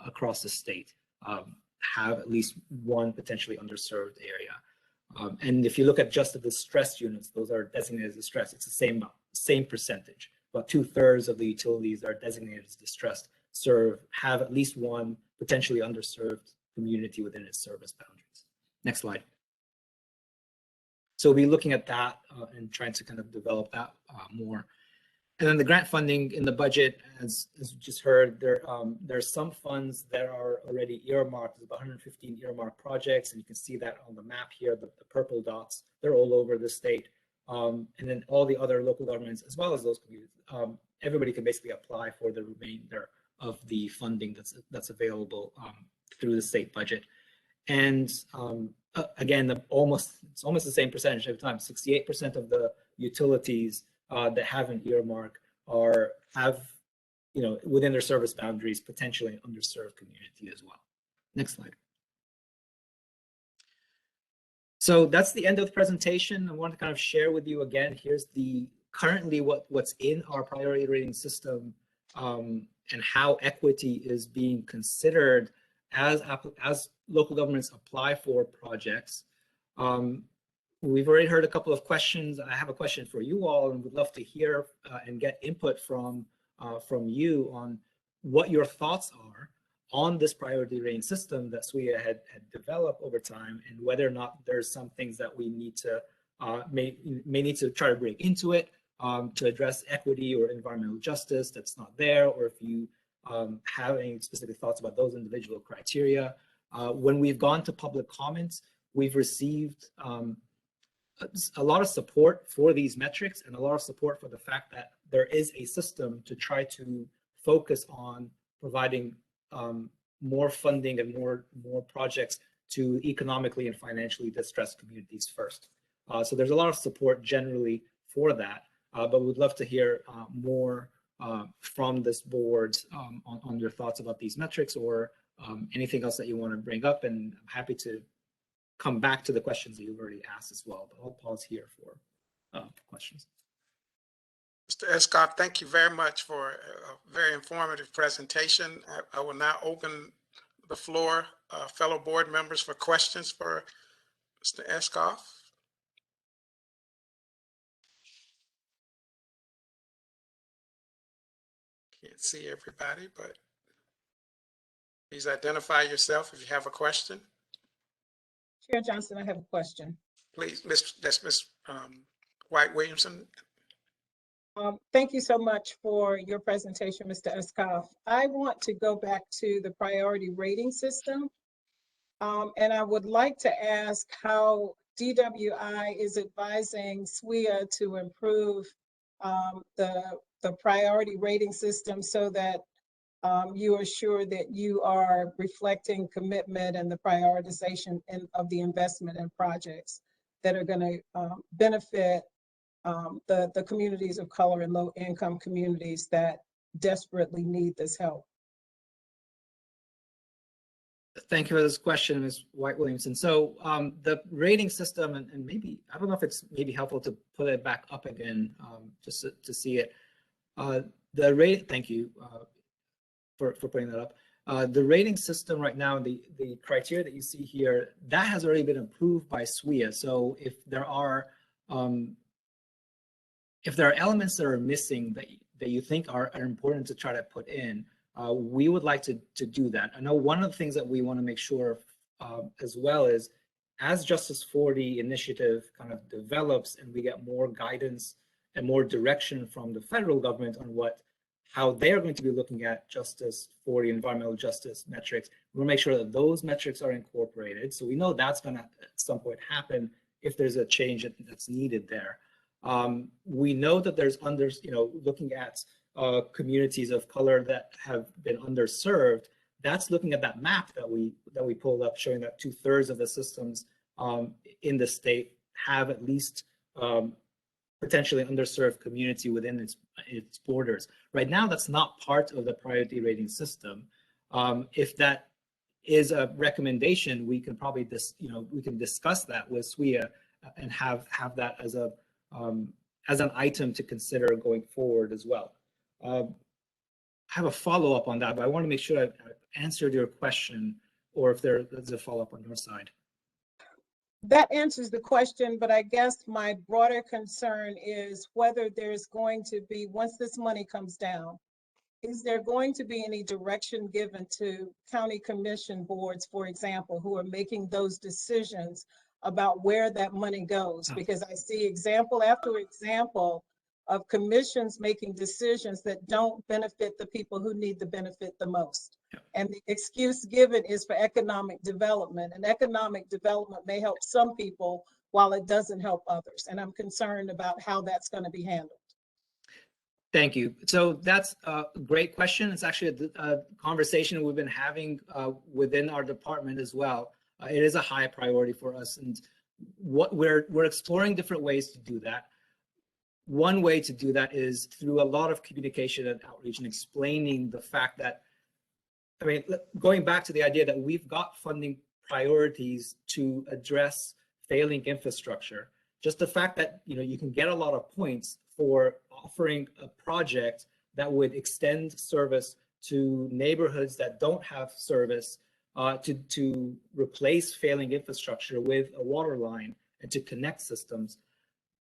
across the state have at least one potentially underserved area. And if you look at just the distressed units, those are designated as distressed. It's the same percentage. About 2/3 of the utilities that are designated as distressed have at least one potentially underserved community within its service boundaries. Next slide. So we'll be looking at that and trying to kind of develop that more. And then the grant funding in the budget, as you just heard, there's some funds that are already earmarked. There's about 115 earmarked projects, and you can see that on the map here, the purple dots, they're all over the state. And then all the other local governments, as well as those communities, everybody can basically apply for the remainder of the funding that's available through the state budget. And again, it's almost the same percentage every time. 68% of the utilities that have an earmark have, within their service boundaries, potentially an underserved community as well. Next slide. So that's the end of the presentation. I want to kind of share with you again, here's currently what's in our priority rating system and how equity is being considered as local governments apply for projects. We've already heard a couple of questions. I have a question for you all, and would love to hear and get input from you on what your thoughts are on this priority rating system that SWIA had developed over time, and whether or not there's some things that we need to may need to try to bring into it to address equity or environmental justice that's not there, or if you have any specific thoughts about those individual criteria. When we've gone to public comments, we've received a lot of support for these metrics and a lot of support for the fact that there is a system to try to focus on providing more funding and more projects to economically and financially distressed communities first. So there's a lot of support generally for that, but we'd love to hear more from this board on your thoughts about these metrics, or anything else that you want to bring up, and I'm happy to come back to the questions that you've already asked as well, but I'll pause here for questions. Mr. Escoff, thank you very much for a very informative presentation. I will now open the floor, fellow board members, for questions for Mr. Escoff. Can't see everybody, but please identify yourself if you have a question. Chair Johnson, I have a question. Please, that's Ms. White Williamson. Thank you so much for your presentation, Mr. Escoff. I want to go back to the priority rating system. And I would like to ask how DWI is advising SWIA to improve the priority rating system so that you are sure that you are reflecting commitment and the prioritization of the investment in projects that are going to benefit the communities of color and low-income communities that desperately need this help. Thank you for this question, Ms. White Williamson. So the rating system, and maybe, I don't know if it's maybe helpful to put it back up again, just to see it. Thank you for putting that up. The rating system right now, the criteria that you see here, that has already been approved by SWIA. So if there are elements that are missing that you think are important to try to put in, we would like to do that. I know one of the things that we want to make sure of as well is, as Justice 40 initiative kind of develops and we get more guidance and more direction from the federal government on how they're going to be looking at Justice 40 environmental justice metrics, we'll make sure that those metrics are incorporated. So we know that's going to at some point happen if there's a change that's needed there. We know that there's looking at communities of color that have been underserved. That's looking at that map that we pulled up, showing that 2/3 of the systems in the state have at least potentially underserved community within its borders. Right now, that's not part of the priority rating system. If that is a recommendation, we can probably we can discuss that with SWIA and have that as an item to consider going forward as well. I have a follow-up on that, but I want to make sure I've answered your question, or if there's a follow-up on your side. That answers the question, but I guess my broader concern is whether there's going to be, once this money comes down, is there going to be any direction given to county commission boards, for example, who are making those decisions about where that money goes? Because I see example after example of commissions making decisions that don't benefit the people who need the benefit the most. And the excuse given is for economic development, and economic development may help some people while it doesn't help others. And I'm concerned about how that's going to be handled. Thank you. So that's a great question. It's actually a conversation we've been having within our department as well. It is a high priority for us, and what we're exploring different ways to do that. One way to do that is through a lot of communication and outreach and explaining the fact that, I mean, going back to the idea that we've got funding priorities to address failing infrastructure. Just the fact that you can get a lot of points for offering a project that would extend service to neighborhoods that don't have service, to replace failing infrastructure with a water line and to connect systems.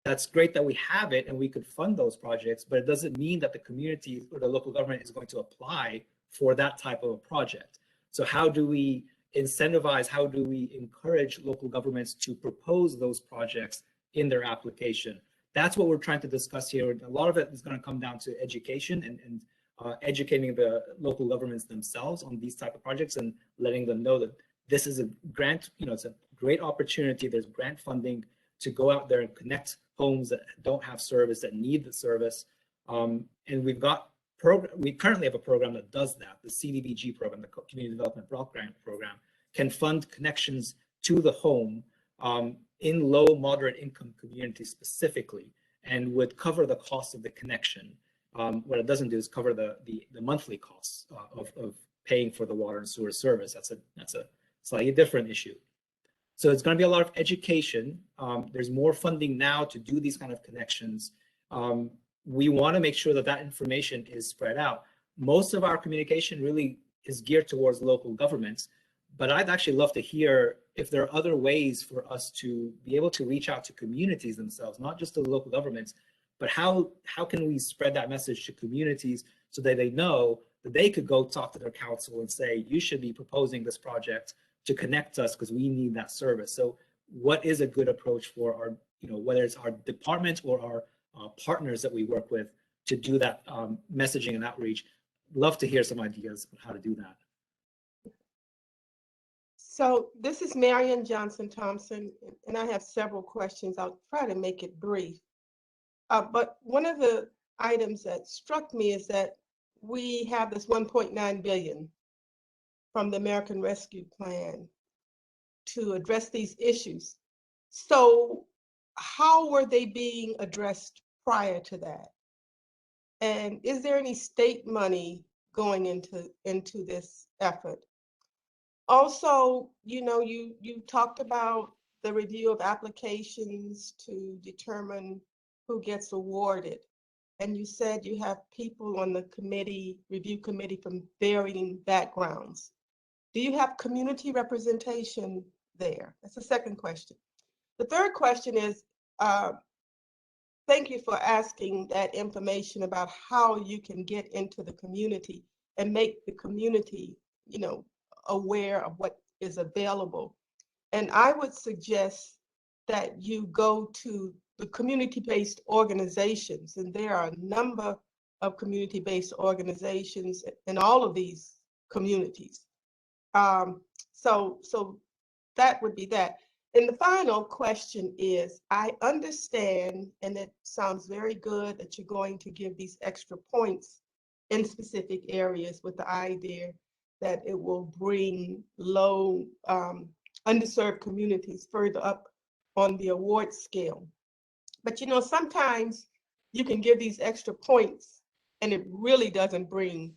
That's great that we have it and we could fund those projects, but it doesn't mean that the community or the local government is going to apply for that type of a project. So how do we incentivize, how do we encourage local governments to propose those projects in their application? That's what we're trying to discuss here. A lot of it is going to come down to education and educating the local governments themselves on these type of projects and letting them know that this is a grant, it's a great opportunity. There's grant funding to go out there and connect homes that don't have service, that need the service. And we currently have a program that does that. The CDBG program, the Community Development Block Grant Program, can fund connections to the home in low, moderate income communities specifically, and would cover the cost of the connection. What it doesn't do is cover the monthly costs of paying for the water and sewer service. That's a slightly different issue. So it's going to be a lot of education. There's more funding now to do these kind of connections. We want to make sure that information is spread out. Most of our communication really is geared towards local governments, but I'd actually love to hear if there are other ways for us to be able to reach out to communities themselves, not just to the local governments, but how can we spread that message to communities so that they know that they could go talk to their council and say, you should be proposing this project to connect us because we need that service. So what is a good approach for our, whether it's our department or our partners that we work with to do that messaging and outreach? Love to hear some ideas on how to do that. So this is Marion Johnson Thompson, and I have several questions. I'll try to make it brief. But one of the items that struck me is that we have this 1.9 billion from the American Rescue Plan to address these issues. So how were they being addressed prior to that? And is there any state money going into this effort? Also, you talked about the review of applications to determine who gets awarded. And you said you have people on the review committee from varying backgrounds. Do you have community representation there? That's the second question. The third question is, thank you for asking that information about how you can get into the community and make the community, aware of what is available. And I would suggest that you go to the community-based organizations, and there are a number of community-based organizations in all of these communities. So that would be that. And the final question is, I understand, and it sounds very good that you're going to give these extra points in specific areas with the idea that it will bring low, underserved communities further up on the award scale. But sometimes you can give these extra points and it really doesn't bring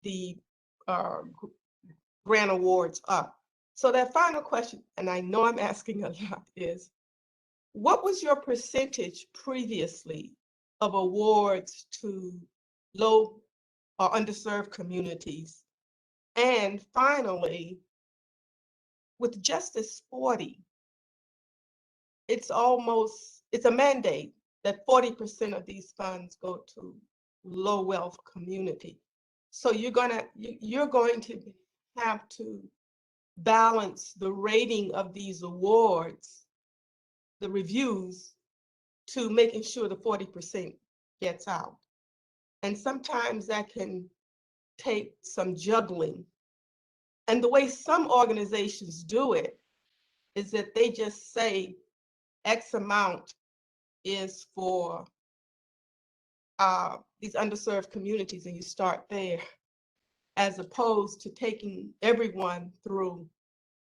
the grant awards up. So that final question, and I know I'm asking a lot, is what was your percentage previously of awards to low or underserved communities? And finally, with Justice 40, it's a mandate that 40% of these funds go to low wealth community. So you're going to have to balance the rating of these awards, the reviews, to making sure the 40% gets out. And sometimes that can take some juggling. And the way some organizations do it is that they just say X amount is for these underserved communities, and you start there, as opposed to taking everyone through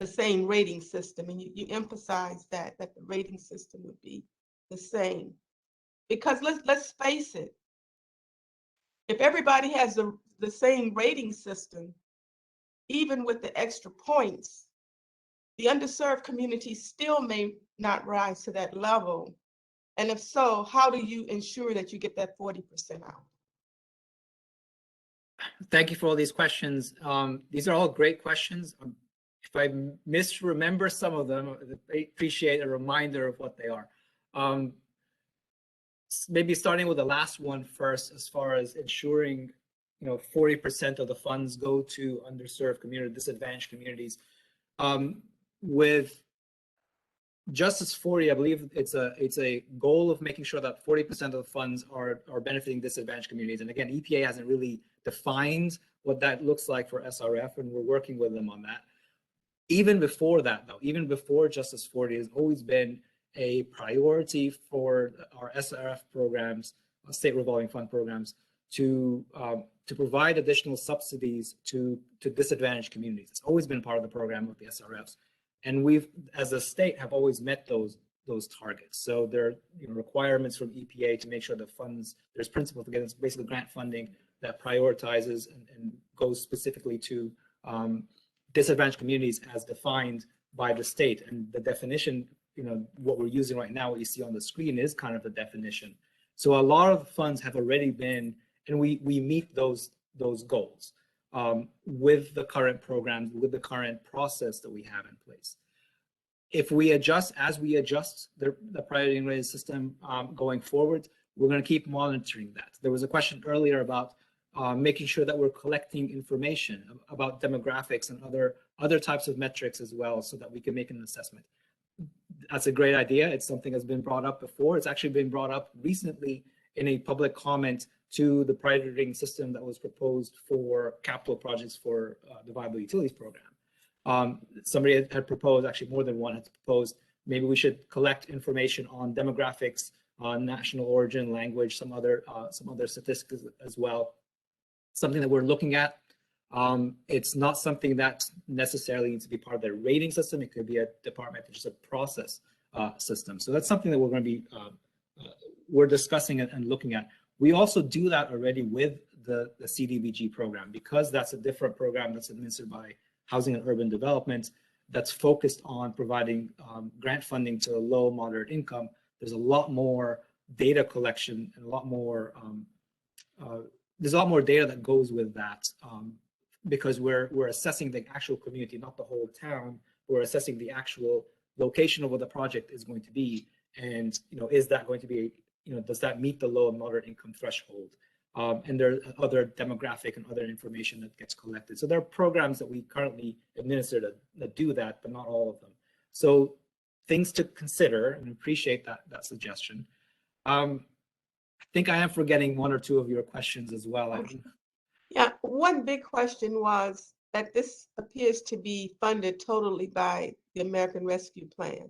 the same rating system. And you emphasize that the rating system would be the same. Because let's face it, if everybody has the same rating system, even with the extra points, the underserved communities still may not rise to that level. And if so, how do you ensure that you get that 40% out? Thank you for all these questions. These are all great questions. If I misremember some of them, I appreciate a reminder of what they are. Maybe starting with the last one first, as far as ensuring 40% of the funds go to underserved communities, disadvantaged communities. With Justice 40, I believe it's a goal of making sure that 40% of the funds are benefiting disadvantaged communities. And again, EPA hasn't really defined what that looks like for SRF, and we're working with them on that. Even before that, though, even before Justice 40, has always been a priority for our SRF programs, state revolving fund programs, to provide additional subsidies to disadvantaged communities. It's always been part of the program of the SRFs. And we've, as a state, have always met those targets. So there are requirements from EPA to make sure the funds, there's principles, again, it's basically grant funding that prioritizes and goes specifically to disadvantaged communities as defined by the state. And the definition, what we're using right now, what you see on the screen, is kind of the definition. So a lot of the funds have already been, and we meet those goals. With the current programs, with the current process that we have in place. If we adjust, as we adjust the priority and rating system going forward, we're going to keep monitoring that. There was a question earlier about making sure that we're collecting information about demographics and other types of metrics as well, so that we can make an assessment. That's a great idea. It's something that's been brought up before. It's actually been brought up recently in a public comment to the priority rating system that was proposed for capital projects for the Viable Utilities Program. Somebody had proposed, actually more than one had proposed, maybe we should collect information on demographics, on national origin, language, some other statistics as well. Something that we're looking at. It's not something that necessarily needs to be part of their rating system. It could be a department, just a process system. So that's something that we're going to be we're discussing and looking at. We also do that already with the CDBG program, because that's a different program that's administered by Housing and Urban Development that's focused on providing grant funding to low, moderate income. There's a lot more data collection and a lot more, there's a lot more data that goes with that because we're assessing the actual community, not the whole town. We're assessing the actual location of what the project is going to be. And, is that going to be, does that meet the low and moderate income threshold? And there are other demographic and other information that gets collected. So there are programs that we currently administer that do that, but not all of them. So things to consider, and appreciate that suggestion. I think I am forgetting one or two of your questions as well. Okay. Yeah, one big question was that this appears to be funded totally by the American Rescue Plan.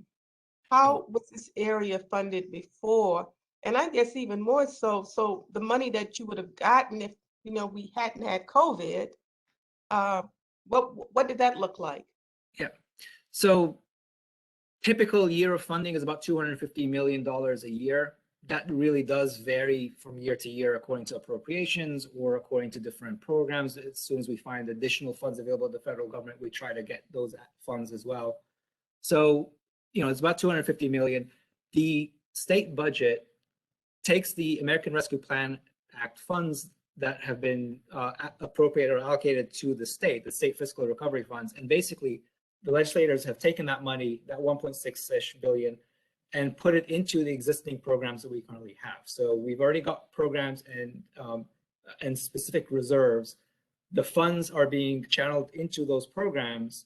How was this area funded before? And I guess even more so the money that you would have gotten if, we hadn't had COVID, what did that look like? Yeah, so typical year of funding is about $250 million a year. That really does vary from year to year according to appropriations or according to different programs. As soon as we find additional funds available at the federal government, we try to get those funds as well. So, it's about 250 million. The state budget takes the American Rescue Plan Act funds that have been appropriated or allocated to the state fiscal recovery funds. And basically the legislators have taken that money, that 1.6-ish billion, and put it into the existing programs that we currently have. So we've already got programs and specific reserves. The funds are being channeled into those programs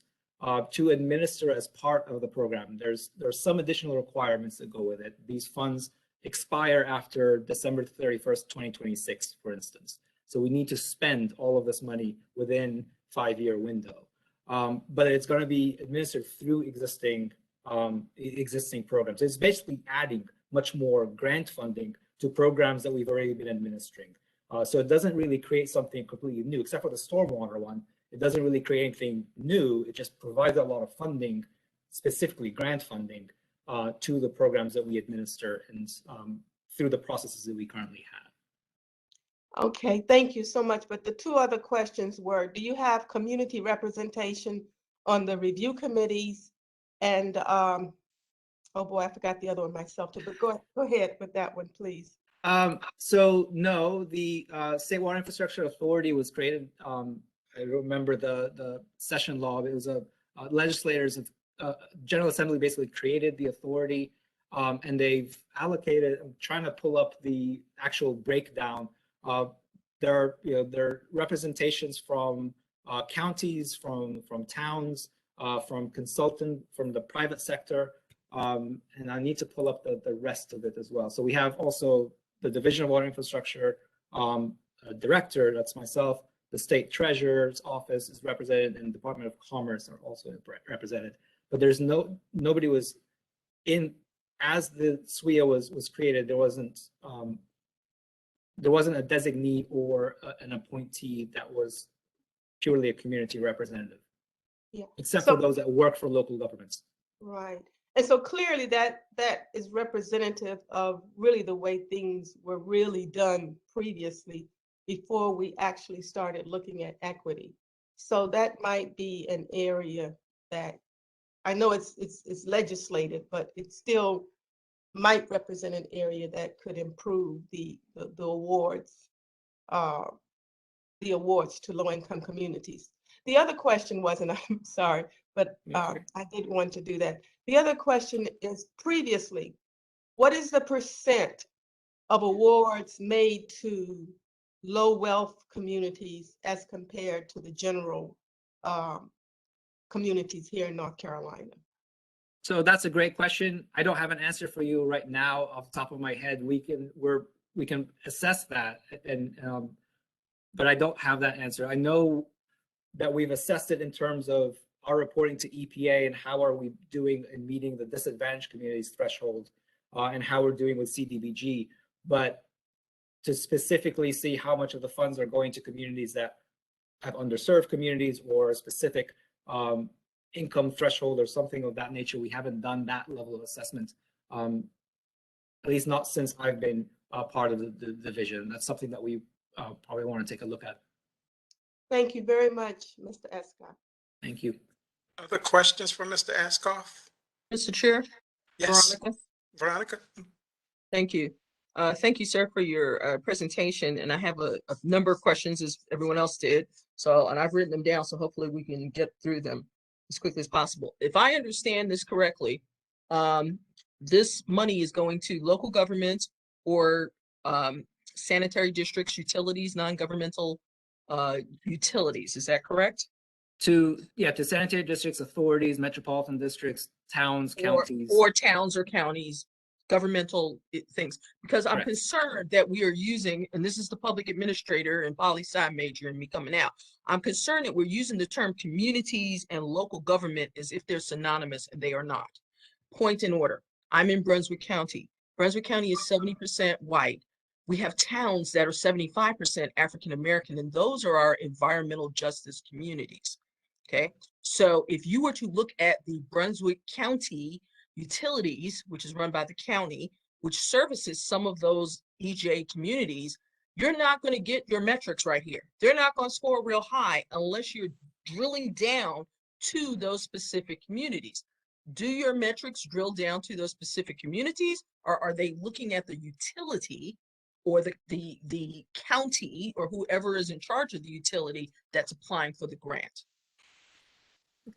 to administer as part of the program. There's some additional requirements that go with it. These funds expire after December 31st, 2026, for instance. So we need to spend all of this money within 5-year window. But it's going to be administered through existing programs. It's basically adding much more grant funding to programs that we've already been administering. So it doesn't really create something completely new, except for the stormwater one. It doesn't really create anything new. It just provides a lot of funding, specifically grant funding, to the programs that we administer and through the processes that we currently have. Okay, thank you so much. But the two other questions were, do you have community representation on the review committees? And oh boy, I forgot the other one myself too, but go ahead with that one, please. So no, the State Water Infrastructure Authority was created. I remember the session law. It was legislators of General Assembly basically created the authority, and they've allocated. I'm trying to pull up the actual breakdown. There are representations from counties, from towns, from from the private sector, and I need to pull up the rest of it as well. So we have also the Division of Water Infrastructure director, that's myself. The state treasurer's office is represented, and the Department of Commerce are also represented. But there's nobody was in as the SWIA was created. There wasn't a designee or an appointee that was purely a community representative. Yeah. Except for those that work for local governments. Right. And so clearly that is representative of really the way things were really done previously before we actually started looking at equity. So that might be an area that I know it's legislative, but it still might represent an area that could improve the awards to low-income communities. The other question was, and I'm sorry, but I did want to do that. The other question is previously, what is the percent of awards made to low wealth communities as compared to the general communities here in North Carolina? So that's a great question. I don't have an answer for you right now off the top of my head. We can assess that, but I don't have that answer. I know that we've assessed it in terms of our reporting to EPA and how are we doing in meeting the disadvantaged communities threshold, and how we're doing with CDBG. But to specifically see how much of the funds are going to communities that have underserved communities or a specific income threshold or something of that nature, we haven't done that level of assessment, at least not since I've been part of the division. That's something that we probably want to take a look at. Thank you very much, Mr. Escott. Thank you. Other questions for Mr. Askoff? Mr. Chair, Yes, Veronica, Veronica? thank you. Thank you, sir, for your presentation. And I have a number of questions as everyone else did. So, and I've written them down, so hopefully we can get through them as quickly as possible. If I understand this correctly, this money is going to local governments or sanitary districts, utilities, non-governmental utilities. Is that correct? To sanitary districts, authorities, metropolitan districts, towns, counties. Or towns or counties, governmental things. Because I'm Correct. concerned that we are using, and this is the public administrator and poli-sci major and me coming out. I'm concerned that we're using the term communities and local government as if they're synonymous, and they are not. Point in order. I'm in Brunswick County. Brunswick County is 70% white. We have towns that are 75% African American, and those are our environmental justice communities. Okay, so if you were to look at the Brunswick County Utilities, which is run by the county, which services some of those EJ communities, you're not going to get your metrics right here. They're not going to score real high unless you're drilling down to those specific communities. Do your metrics drill down to those specific communities, or are they looking at the utility or the county or whoever is in charge of the utility that's applying for the grant?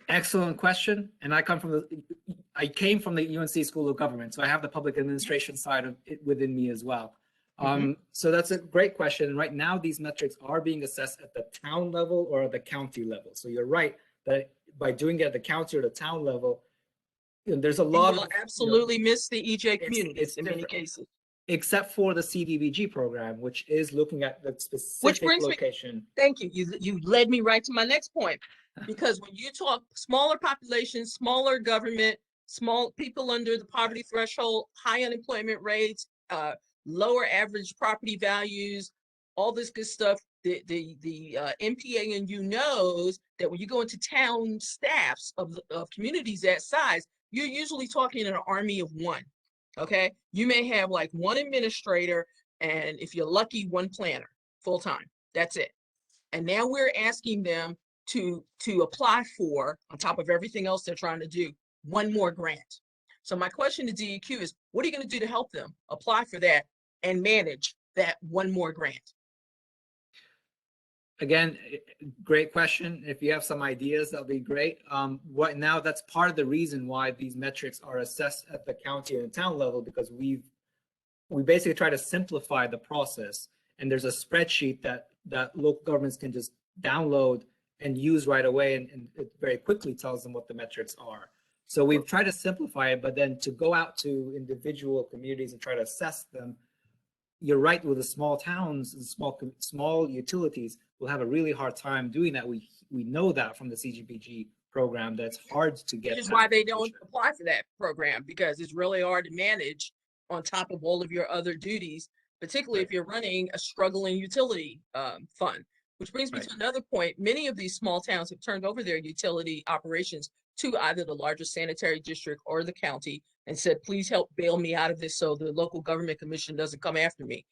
Excellent question. And I came from the UNC School of Government, so I have the public administration side of it within me as well. So that's a great question. Right now, these metrics are being assessed at the town level or the county level. So you're right that by doing it at the county or the town level, there's a lot of absolutely miss the EJ communities it's in many different. cases. Except for the CDBG program, which is looking at the specific location. Thank you. You led me right to my next point. Because when you talk smaller populations, smaller government, small people under the poverty threshold, high unemployment rates, lower average property values, all this good stuff, the MPA and you knows that when you go into town staffs of communities that size, you're usually talking an army of one. Okay, you may have like one administrator, and if you're lucky, one planner full time. That's it. And now we're asking them to apply for, on top of everything else they're trying to do, one more grant. So my question to DEQ is, what are you going to do to help them apply for that and manage that one more grant? Again, great question. If you have some ideas, that'll be great. Right now, that's part of the reason why these metrics are assessed at the county and town level, because we basically try to simplify the process. And there's a spreadsheet that local governments can just download and use right away, and it very quickly tells them what the metrics are. So we've tried to simplify it, but then to go out to individual communities and try to assess them, you're right, with the small towns and small utilities, we'll have a really hard time doing that. We know that from the CDBG program, that's hard to get. Which is why they don't apply for that program, because it's really hard to manage on top of all of your other duties, particularly if you're running a struggling utility fund. Which brings me to another point. Many of these small towns have turned over their utility operations to either the largest sanitary district or the county and said, please help bail me out of this so the local government commission doesn't come after me.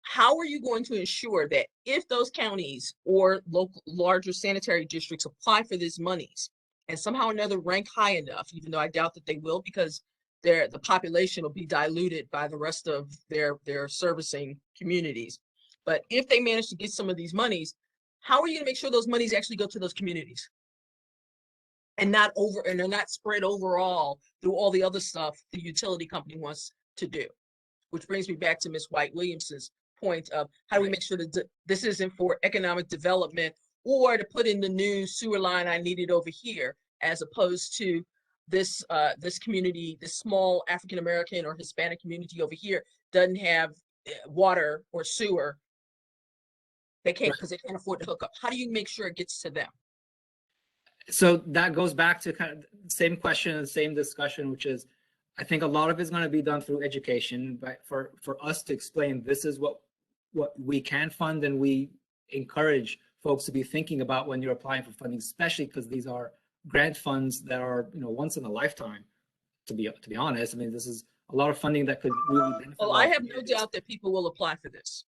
How are you going to ensure that if those counties or local larger sanitary districts apply for these monies and somehow or another rank high enough, even though I doubt that they will, because the population will be diluted by the rest of their servicing communities. But if they manage to get some of these monies, how are you going to make sure those monies actually go to those communities? And they're not spread overall through all the other stuff the utility company wants to do. Which brings me back to Ms. White Williamson's point of how do we make sure that this isn't for economic development or to put in the new sewer line I needed over here, as opposed to this community, this small African American or Hispanic community over here doesn't have water or sewer. They can't, because they can't afford to hook up. How do you make sure it gets to them? So that goes back to kind of the same question and same discussion, which is, I think a lot of it's going to be done through education, but for us to explain this is what we can fund, and we encourage folks to be thinking about when you're applying for funding, especially because these are grant funds that are, once in a lifetime. To be honest, I mean, this is a lot of funding that could really benefit. Well, I have no doubt that people will apply for this.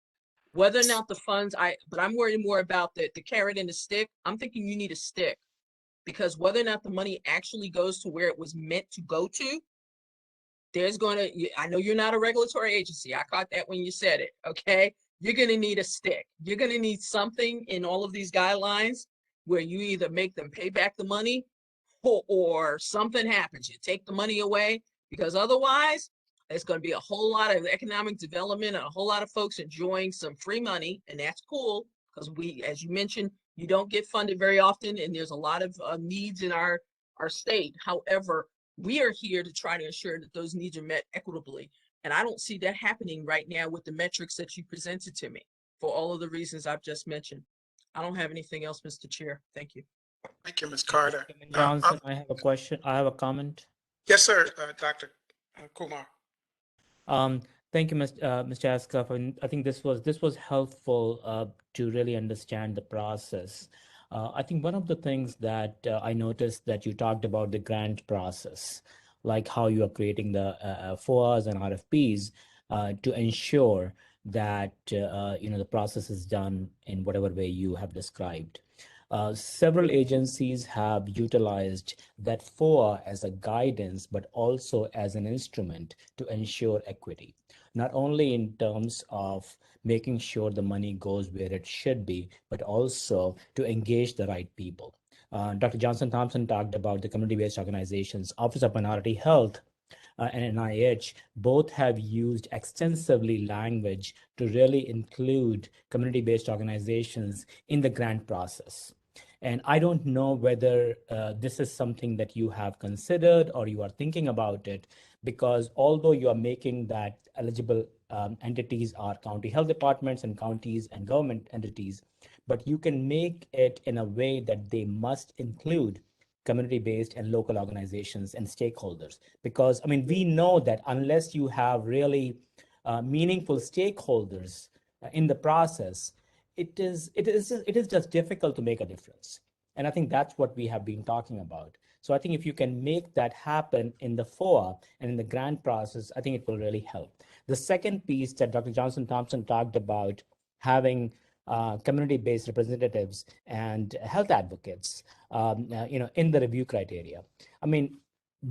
Whether or not the funds, but I'm worried more about the carrot and the stick. I'm thinking you need a stick, because whether or not the money actually goes to where it was meant to go to, there's going to, I know you're not a regulatory agency. I caught that when you said it. Okay. You're going to need a stick. You're going to need something in all of these guidelines where you either make them pay back the money or something happens. You take the money away, because otherwise there's going to be a whole lot of economic development and a whole lot of folks enjoying some free money. And that's cool, because we, as you mentioned, you don't get funded very often, and there's a lot of needs in our state. However, we are here to try to ensure that those needs are met equitably. And I don't see that happening right now with the metrics that you presented to me for all of the reasons I've just mentioned. I don't have anything else, Mr. Chair. Thank you. Thank you, Ms. Carter. Johnson, I have a question. I have a comment. Yes, sir, Dr. Kumar. Thank you, Mr. Askaf. I think this was helpful to really understand the process. I think one of the things that I noticed that you talked about the grant process, like how you are creating the FOAs and RFPs to ensure that the process is done in whatever way you have described. Several agencies have utilized that FOA as a guidance, but also as an instrument to ensure equity, not only in terms of making sure the money goes where it should be, but also to engage the right people. Dr. Johnson Thompson talked about the community-based organizations. Office of Minority Health and NIH both have used extensively language to really include community-based organizations in the grant process. And I don't know whether this is something that you have considered or you are thinking about it, because although you are making that eligible entities are county health departments and counties and government entities, but you can make it in a way that they must include community-based and local organizations and stakeholders. Because, I mean, we know that unless you have really meaningful stakeholders in the process, it is just difficult to make a difference. And I think that's what we have been talking about. So I think if you can make that happen in the FOA and in the grant process, I think it will really help. The second piece that Dr. Johnson Thompson talked about, having community-based representatives and health advocates, in the review criteria. I mean,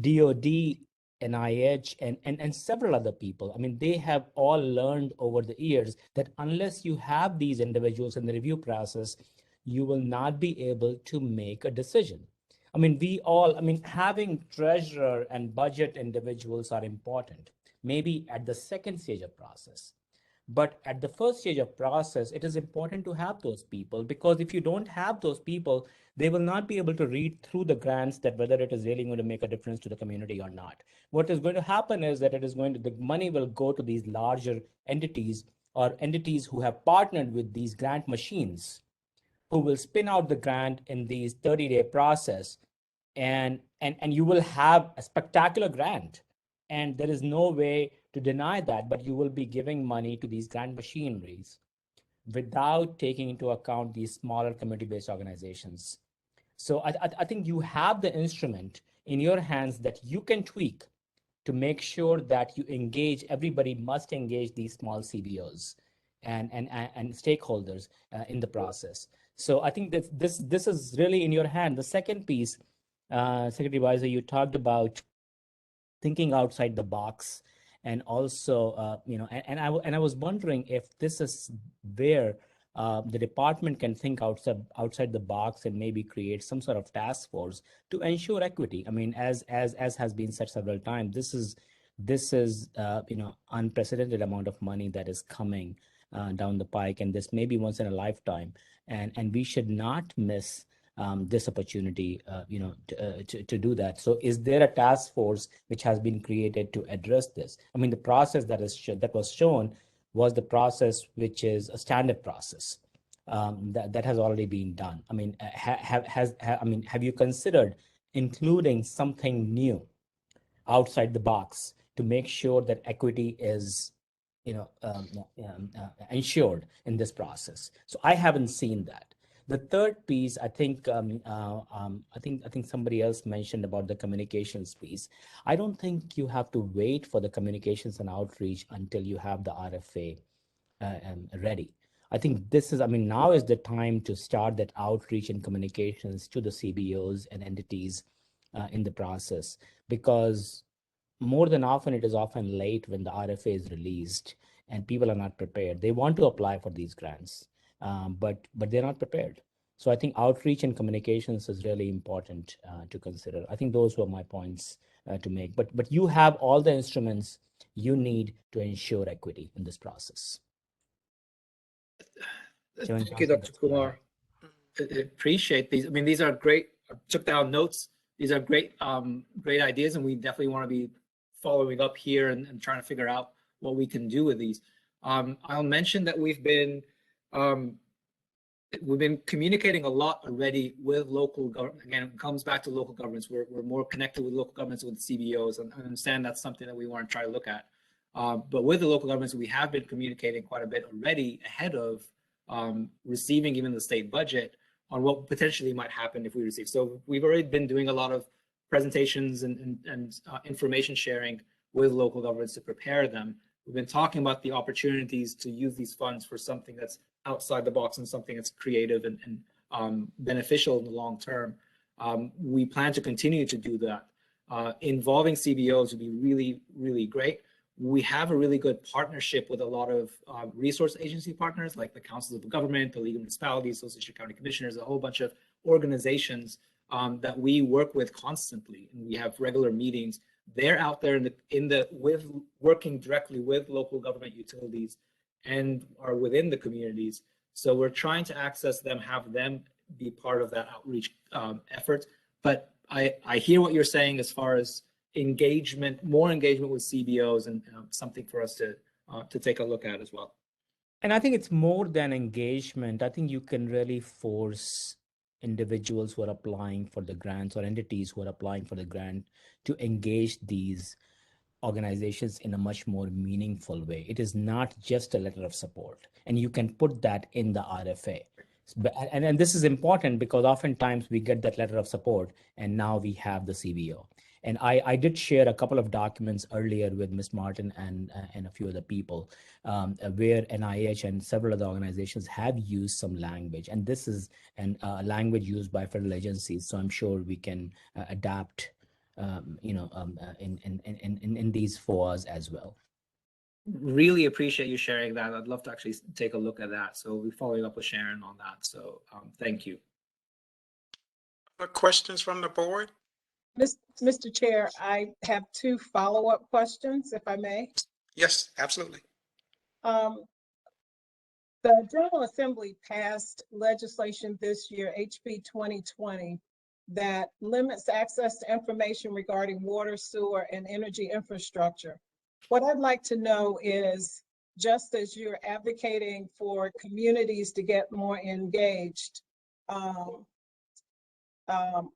DOD, NIH, and several other people, I mean, they have all learned over the years that unless you have these individuals in the review process, you will not be able to make a decision. I mean, having treasurer and budget individuals are important, maybe at the second stage of process. But at the first stage of process, it is important to have those people, because if you don't have those people, they will not be able to read through the grants that whether it is really going to make a difference to the community or not. What is going to happen is that the money will go to these larger entities or entities who have partnered with these grant machines, who will spin out the grant in these 30-day process, and you will have a spectacular grant. And there is no way to deny that, but you will be giving money to these grant machineries without taking into account these smaller community-based organizations. So I think you have the instrument in your hands that you can tweak to make sure that you engage, everybody must engage these small CBOs and stakeholders in the process. So I think that this is really in your hand. The second piece, Secretary Weiser, you talked about thinking outside the box, and also, and I was wondering if this is where the department can think outside the box and maybe create some sort of task force to ensure equity. I mean, as has been said several times, this is unprecedented amount of money that is coming down the pike, and this may be once in a lifetime, and we should not miss this opportunity, to do that. So is there a task force which has been created to address this? I mean, the process that was shown was the process which is a standard process that has already been done. I mean, have you considered including something new outside the box to make sure that equity is ensured in this process? So I haven't seen that. The third piece, I think somebody else mentioned about the communications piece. I don't think you have to wait for the communications and outreach until you have the RFA ready. I think this is, I mean, now is the time to start that outreach and communications to the CBOs and entities in the process, because more than often, it is often late when the RFA is released and people are not prepared. They want to apply for these grants, but they're not prepared. So I think outreach and communications is really important to consider. I think those were my points to make. But you have all the instruments you need to ensure equity in this process. Thank you, Dr. Kumar. I appreciate these. I mean, these are great. I took down notes. These are great, great ideas, and we definitely want to be following up here and trying to figure out what we can do with these. I'll mention that we've been communicating a lot already with local government. Again, it comes back to local governments. We're more connected with local governments, with CBOs, and I understand that's something that we want to try to look at. But with the local governments, we have been communicating quite a bit already ahead of receiving even the state budget on what potentially might happen if we receive. So we've already been doing a lot of presentations and information sharing with local governments to prepare them. We've been talking about the opportunities to use these funds for something that's outside the box and something that's creative and beneficial in the long term. We plan to continue to do that. Involving CBOs would be really, really great. We have a really good partnership with a lot of resource agency partners, like the Councils of Government, the League of Municipalities, Association of County Commissioners, a whole bunch of organizations that we work with constantly, and we have regular meetings. They're out there working directly with local government utilities and are within the communities. So we're trying to access them, have them be part of that outreach effort. But I hear what you're saying as far as engagement, more engagement with CBOs, and something for us to take a look at as well. And I think it's more than engagement. I think you can really force individuals who are applying for the grants or entities who are applying for the grant to engage these organizations in a much more meaningful way. It is not just a letter of support, and you can put that in the RFA. And this is important because oftentimes we get that letter of support and now we have the CBO. And I did share a couple of documents earlier with Ms. Martin and a few other people where NIH and several other organizations have used some language. And this is a language used by federal agencies. So I'm sure we can adapt in these FOAs as well. Really appreciate you sharing that. I'd love to actually take a look at that. So we'll be following up with Sharon on that. So thank you. Questions from the board? Mr. Chair, I have two follow-up questions, if I may. Yes, absolutely. The General Assembly passed legislation this year, HB 2020, that limits access to information regarding water, sewer, and energy infrastructure. What I'd like to know is, just as you're advocating for communities to get more engaged, how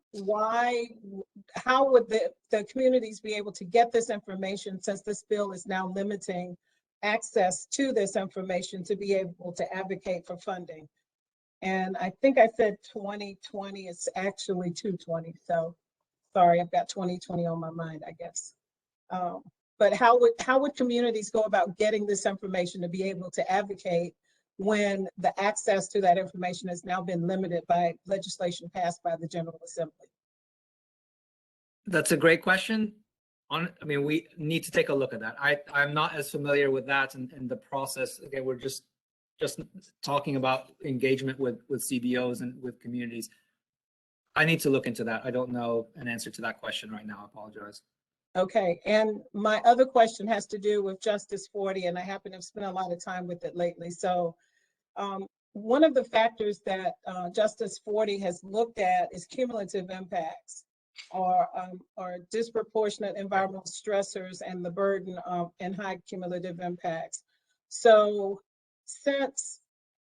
would the communities be able to get this information, since this bill is now limiting access to this information to be able to advocate for funding? And I think I said 2020, it's actually 220. So sorry, I've got 2020 on my mind, I guess. But how would communities go about getting this information to be able to advocate when the access to that information has now been limited by legislation passed by the General Assembly? That's a great question. I mean, we need to take a look at that. I'm not as familiar with that and the process. Again, we're just talking about engagement with CBOs and with communities. I need to look into that. I don't know an answer to that question right now. I apologize. Okay, and my other question has to do with Justice 40, and I happen to have spent a lot of time with it lately. So one of the factors that Justice 40 has looked at is cumulative impacts or disproportionate environmental stressors and the burden of and high cumulative impacts. So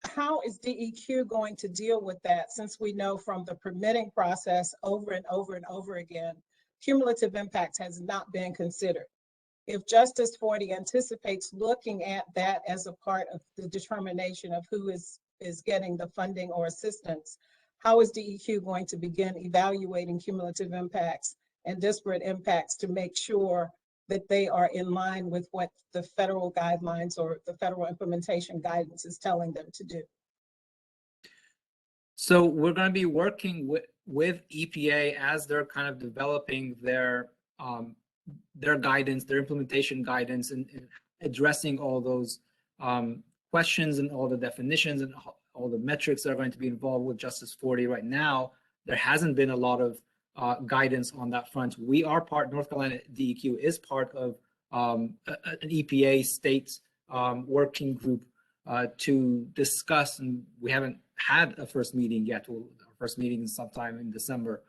how is DEQ going to deal with that, since we know from the permitting process over and over and over again, cumulative impact has not been considered? If Justice 40 anticipates looking at that as a part of the determination of who is getting the funding or assistance, how is DEQ going to begin evaluating cumulative impacts and disparate impacts to make sure that they are in line with what the federal guidelines or the federal implementation guidance is telling them to do? So we're going to be working with EPA as they're kind of developing their guidance, their implementation guidance, and addressing all those questions and all the definitions and all the metrics that are going to be involved with Justice 40. Right now, there hasn't been a lot of guidance on that front. We are North Carolina DEQ is part of an EPA state working group to discuss, and we haven't had a first meeting yet. Our first meeting is sometime in December.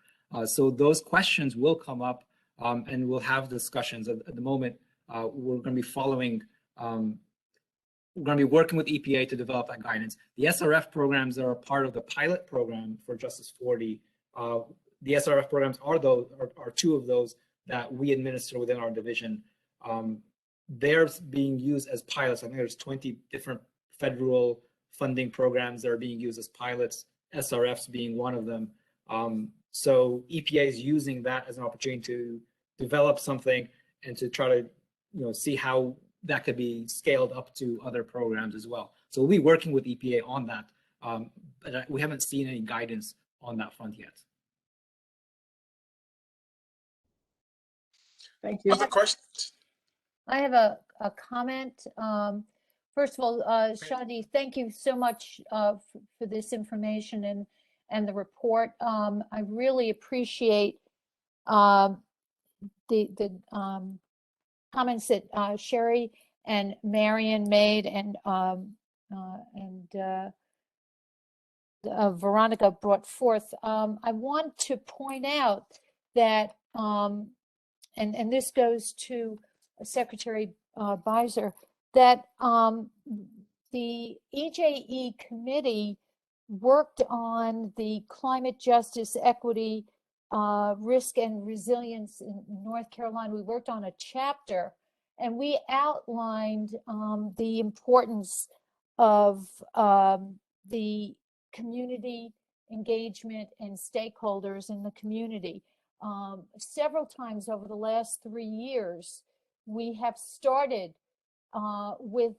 So those questions will come up, and we'll have discussions. At the moment, we're going to be following, we're going to be working with EPA to develop that guidance. The SRF programs are a part of the pilot program for Justice 40. The SRF programs are two of those that we administer within our division. They're being used as pilots. I think there's 20 different federal funding programs that are being used as pilots, SRFs being one of them. So EPA is using that as an opportunity to develop something and to try to, see how that could be scaled up to other programs as well. So we'll be working with EPA on that, but we haven't seen any guidance on that front yet. Thank you. Other questions? I have a comment. First of all, Shadi, thank you so much for this information and the report. I really appreciate the comments that Sherry and Marion made and Veronica brought forth. I want to point out that, and this goes to Secretary Beiser, that the EJE committee worked on the climate justice, equity, risk and resilience in North Carolina. We worked on a chapter and we outlined the importance of the community engagement and stakeholders in the community. Several times over the last 3 years, we have started with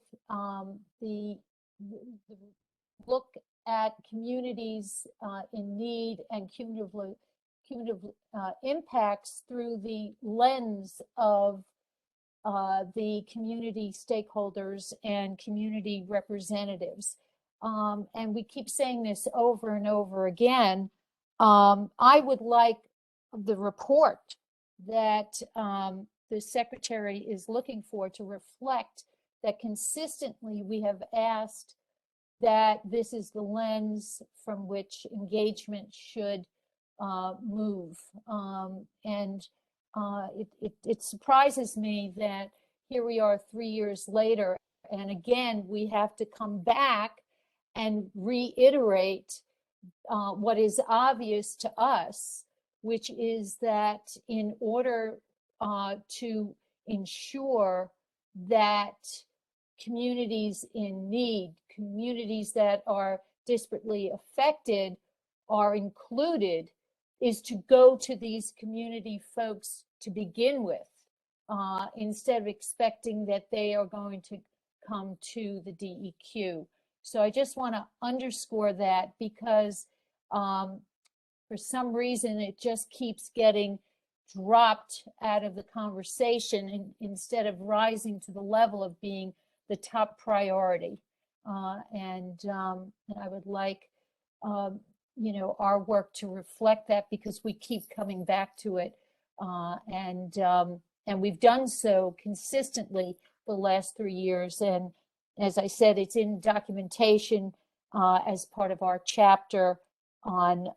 the look at communities in need and cumulative impacts through the lens of the community stakeholders and community representatives. And we keep saying this over and over again. I would like the report that the Secretary is looking for to reflect that consistently we have asked that this is the lens from which engagement should move. It surprises me that here we are 3 years later, and again, we have to come back and reiterate what is obvious to us, which is that in order to ensure that communities in need, communities that are disparately affected are included, is to go to these community folks to begin with, instead of expecting that they are going to come to the DEQ. So I just want to underscore that because for some reason it just keeps getting dropped out of the conversation instead of rising to the level of being the top priority. And I would like our work to reflect that because we keep coming back to it. And we've done so consistently the last 3 years. And as I said, it's in documentation as part of our chapter on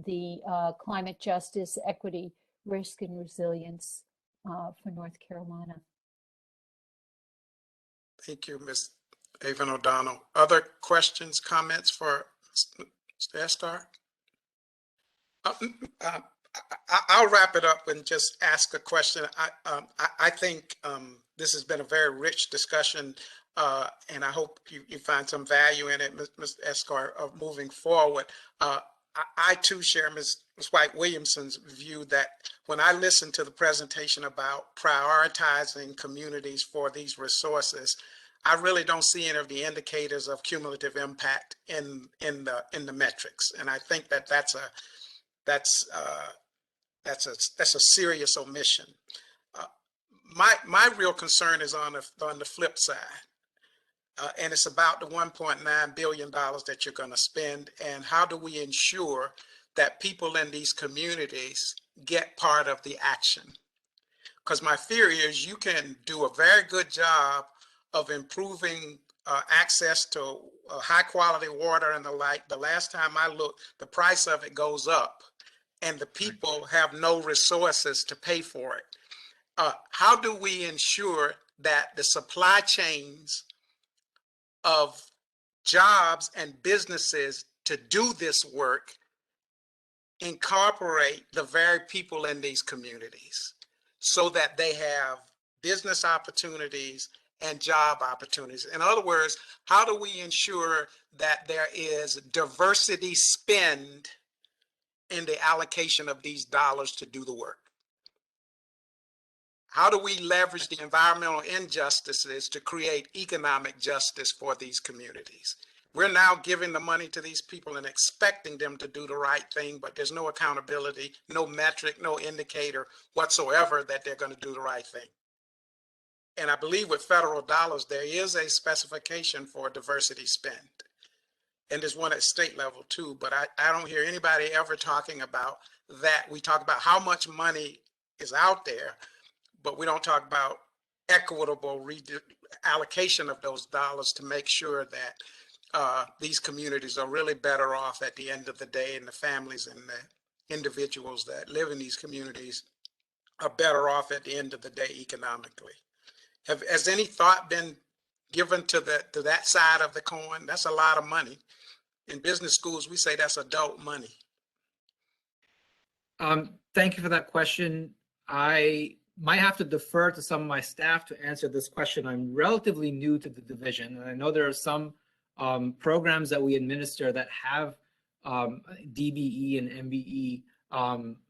the climate justice, equity, risk, and resilience for North Carolina. Thank you, Ms. Avon O'Donnell. Other questions, comments for Mr. Estar? I'll wrap it up and just ask a question. I think this has been a very rich discussion, and I hope you find some value in it, Mr. Estar, of moving forward. I too share Ms. White Williamson's view that when I listen to the presentation about prioritizing communities for these resources, I really don't see any of the indicators of cumulative impact in the metrics, and I think that that's a serious omission. My real concern is on the flip side. And it's about the $1.9 billion that you're going to spend, and how do we ensure that people in these communities get part of the action? Because my fear is you can do a very good job of improving access to high quality water and the like. The last time I looked, the price of it goes up, and the people have no resources to pay for it. How do we ensure that the supply chains of jobs and businesses to do this work incorporate the very people in these communities so that they have business opportunities and job opportunities? In other words, how do we ensure that there is diversity spend in the allocation of these dollars to do the work? How do we leverage the environmental injustices to create economic justice for these communities? We're now giving the money to these people and expecting them to do the right thing, but there's no accountability, no metric, no indicator whatsoever that they're going to do the right thing. And I believe with federal dollars, there is a specification for diversity spend. And there's one at state level too, but I don't hear anybody ever talking about that. We talk about how much money is out there, but we don't talk about equitable allocation of those dollars to make sure that these communities are really better off at the end of the day, and the families and the individuals that live in these communities are better off at the end of the day economically. Has any thought been given to that side of the coin? That's a lot of money. In business schools, we say that's adult money. Thank you for that question. I might have to defer to some of my staff to answer this question. I'm relatively new to the division, and I know there are some programs that we administer that have DBE and MBE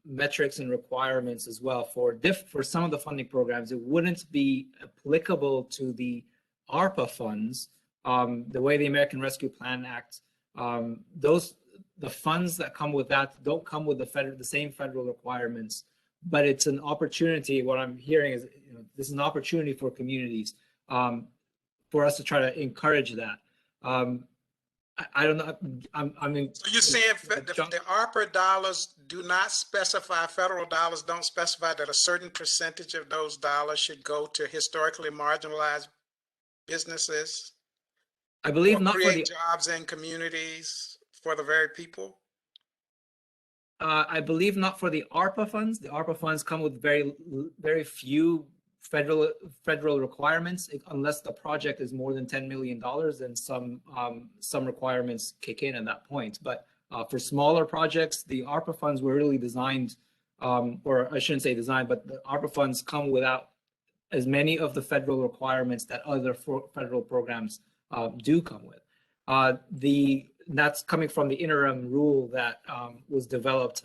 metrics and requirements as well. For some of the funding programs, it wouldn't be applicable to the ARPA funds. The way the American Rescue Plan Act, the funds that come with that don't come with the same federal requirements. But it's an opportunity. What I'm hearing is, this is an opportunity for communities, for us to try to encourage that. I don't know. So you're saying the ARPA dollars do not specify, federal dollars don't specify that a certain percentage of those dollars should go to historically marginalized businesses? I believe not for the jobs in communities for the very people. I believe not for the ARPA funds. The ARPA funds come with very few federal requirements, unless the project is more than $10 million, then some requirements kick in at that point. But for smaller projects, the ARPA funds were really designed, or I shouldn't say designed, but the ARPA funds come without as many of the federal requirements that other federal programs do come with. That's coming from the interim rule that was developed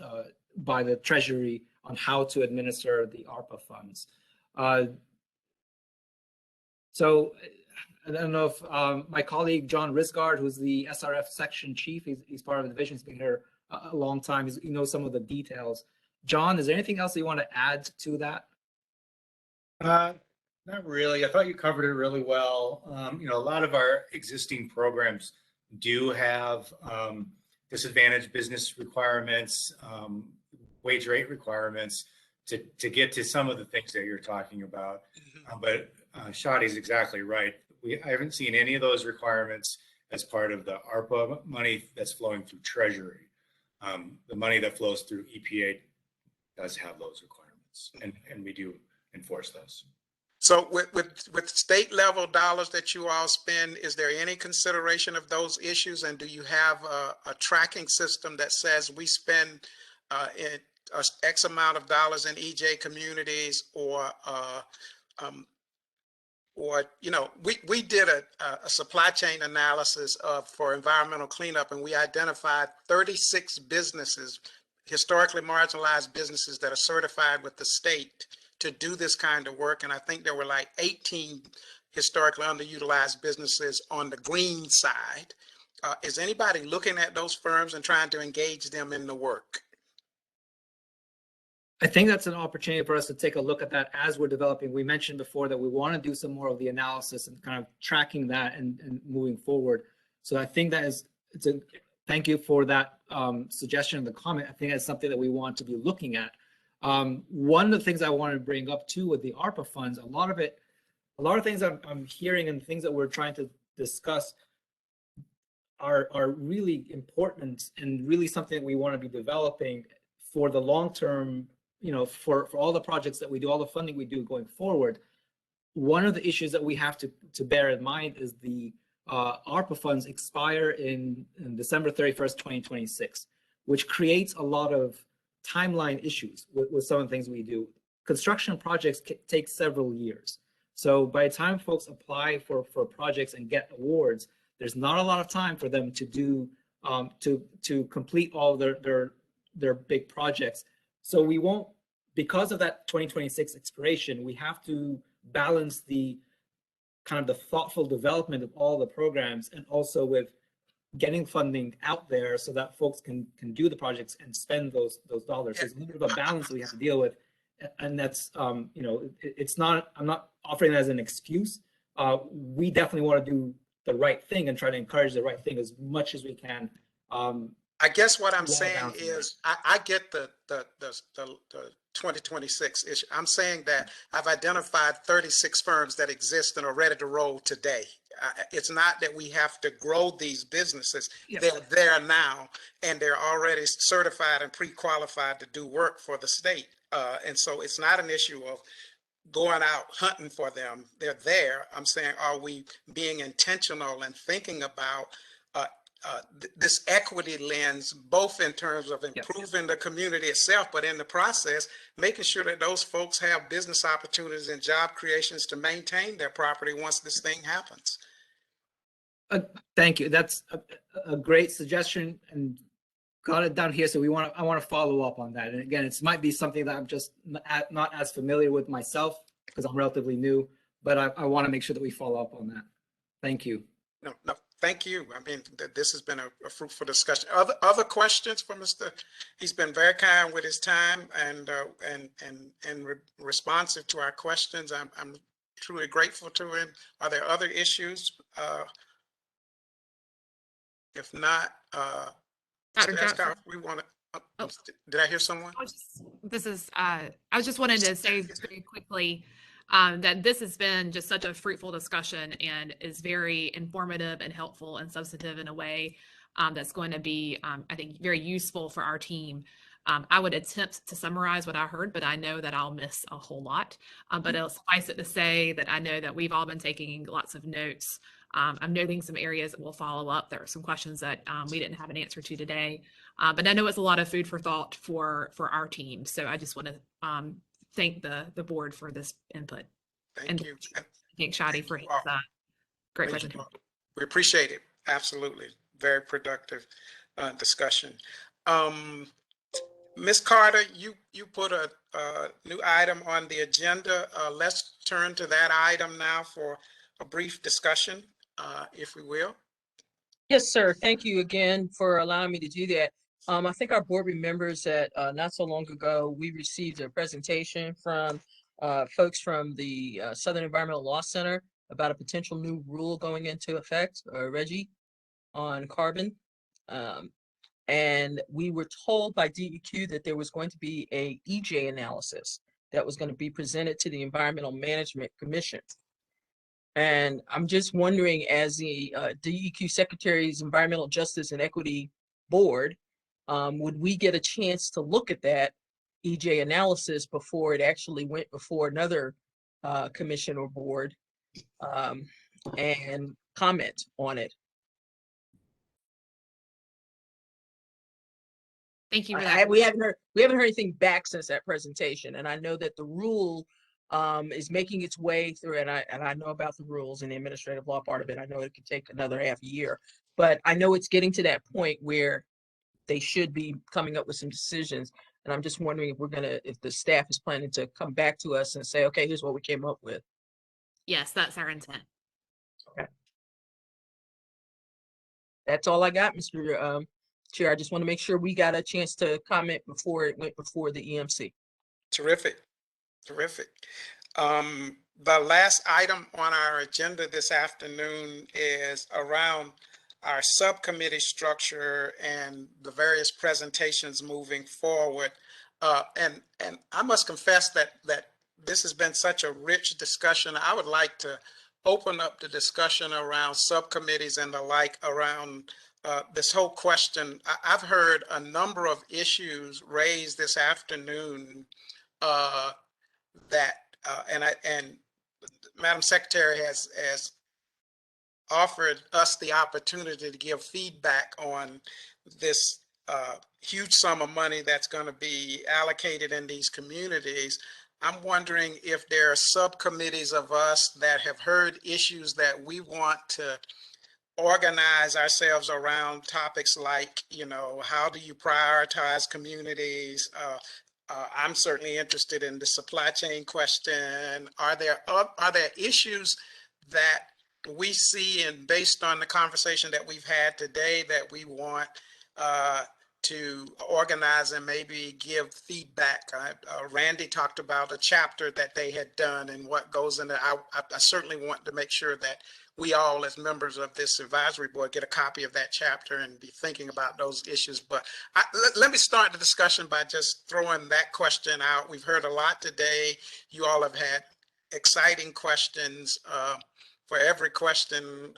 by the Treasury on how to administer the ARPA funds. So I don't know if my colleague John Risgaard, who's the SRF section chief, he's part of the division, he's been here a long time, he knows some of the details. John, is there anything else you want to add to that? Not really. I thought you covered it really well. A lot of our existing programs do have disadvantaged business requirements, wage rate requirements to get to some of the things that you're talking about. But Shadi's exactly right. I haven't seen any of those requirements as part of the ARPA money that's flowing through Treasury. The money that flows through EPA does have those requirements, and we do enforce those. So with state level dollars that you all spend, is there any consideration of those issues? And do you have a tracking system that says we spend X amount of dollars in EJ communities, or or, we did a supply chain analysis for environmental cleanup, and we identified 36 businesses, historically marginalized businesses that are certified with the state to do this kind of work. And I think there were like 18 historically underutilized businesses on the green side. Is anybody looking at those firms and trying to engage them in the work? I think that's an opportunity for us to take a look at that as we're developing. We mentioned before that we want to do some more of the analysis and kind of tracking that and moving forward. So I think that thank you for that suggestion in the comment. I think that's something that we want to be looking at. One of the things I wanted to bring up too with the ARPA funds, a lot of things I'm hearing and things that we're trying to discuss are really important and really something that we want to be developing for the long term, for all the projects that we do, all the funding we do going forward. One of the issues that we have to bear in mind is the ARPA funds expire in December 31st, 2026, which creates a lot of timeline issues with some of the things we do. Construction projects take several years. So by the time folks apply for projects and get awards, there's not a lot of time for them to do to complete all their big projects. So we won't, because of that 2026 expiration, we have to balance the kind of the thoughtful development of all the programs and also with getting funding out there so that folks can do the projects and spend those dollars. There's a little bit of a balance that we have to deal with. And that's, it's not, I'm not offering that as an excuse. We definitely want to do the right thing and try to encourage the right thing as much as we can. I guess what I'm saying is, I get the 2026 issue. I'm saying that I've identified 36 firms that exist and are ready to roll today. It's not that we have to grow these businesses. Yes. They're there now, and they're already certified and pre-qualified to do work for the state. And so it's not an issue of going out hunting for them. They're there. I'm saying, are we being intentional and thinking about this equity lens, both in terms of improving the community itself, but in the process, making sure that those folks have business opportunities and job creations to maintain their property once this thing happens. Thank you. That's a great suggestion and got it down here. So I want to follow up on that. And again, it might be something that I'm just not as familiar with myself because I'm relatively new, but I want to make sure that we follow up on that. Thank you. No, thank you. I mean, this has been a fruitful discussion. Other questions for Mr. He's been very kind with his time and responsive to our questions. I'm truly grateful to him. Are there other issues? If not, Dr. Johnson, we want to. Did I hear someone? I just wanted to say very quickly that this has been just such a fruitful discussion and is very informative and helpful and substantive in a way that's going to be, I think, very useful for our team. I would attempt to summarize what I heard, but I know that I'll miss a whole lot. But it'll suffice it to say that I know that we've all been taking lots of notes. I'm noting some areas that we'll follow up. There are some questions that we didn't have an answer to today, but I know it's a lot of food for thought for our team. So I just want to thank the board for this input. Thank you. Thank Shadi for his great presentation. We appreciate it. Absolutely. Very productive discussion. Ms. Carter, you put a new item on the agenda. Let's turn to that item now for a brief discussion, if we will. Yes, sir. Thank you again for allowing me to do that. I think our board remembers that not so long ago, we received a presentation from folks from the Southern Environmental Law Center about a potential new rule going into effect, Reggie, on carbon. And we were told by DEQ that there was going to be a EJ analysis that was going to be presented to the Environmental Management Commission. And I'm just wondering, as the DEQ Secretary's Environmental Justice and Equity Board, would we get a chance to look at that EJ analysis before it actually went before another commission or board and comment on it? Thank you for that. We haven't heard anything back since that presentation, and I know that the rule is making its way through, and I know about the rules and the administrative law part of it. I know it could take another half a year, but I know it's getting to that point where they should be coming up with some decisions. And I'm just wondering if the staff is planning to come back to us and say, okay, here's what we came up with. Yes, that's our intent. Okay. That's all I got, Mr. Chair. I just want to make sure we got a chance to comment before it went before the EMC. Terrific, terrific. The last item on our agenda this afternoon is around our subcommittee structure and the various presentations moving forward. And I must confess that this has been such a rich discussion. I would like to open up the discussion around subcommittees and the like around this whole question. I've heard a number of issues raised this afternoon and Madam Secretary has offered us the opportunity to give feedback on this huge sum of money that's going to be allocated in these communities. I'm wondering if there are subcommittees of us that have heard issues that we want to organize ourselves around topics like, how do you prioritize communities? I'm certainly interested in the supply chain question. Are there issues that we see, and based on the conversation that we've had today, that we want to organize and maybe give feedback? Randy talked about a chapter that they had done and what goes in there. I certainly want to make sure that we all, as members of this advisory board, get a copy of that chapter and be thinking about those issues. But let me start the discussion by just throwing that question out. We've heard a lot today. You all have had exciting questions. For every question,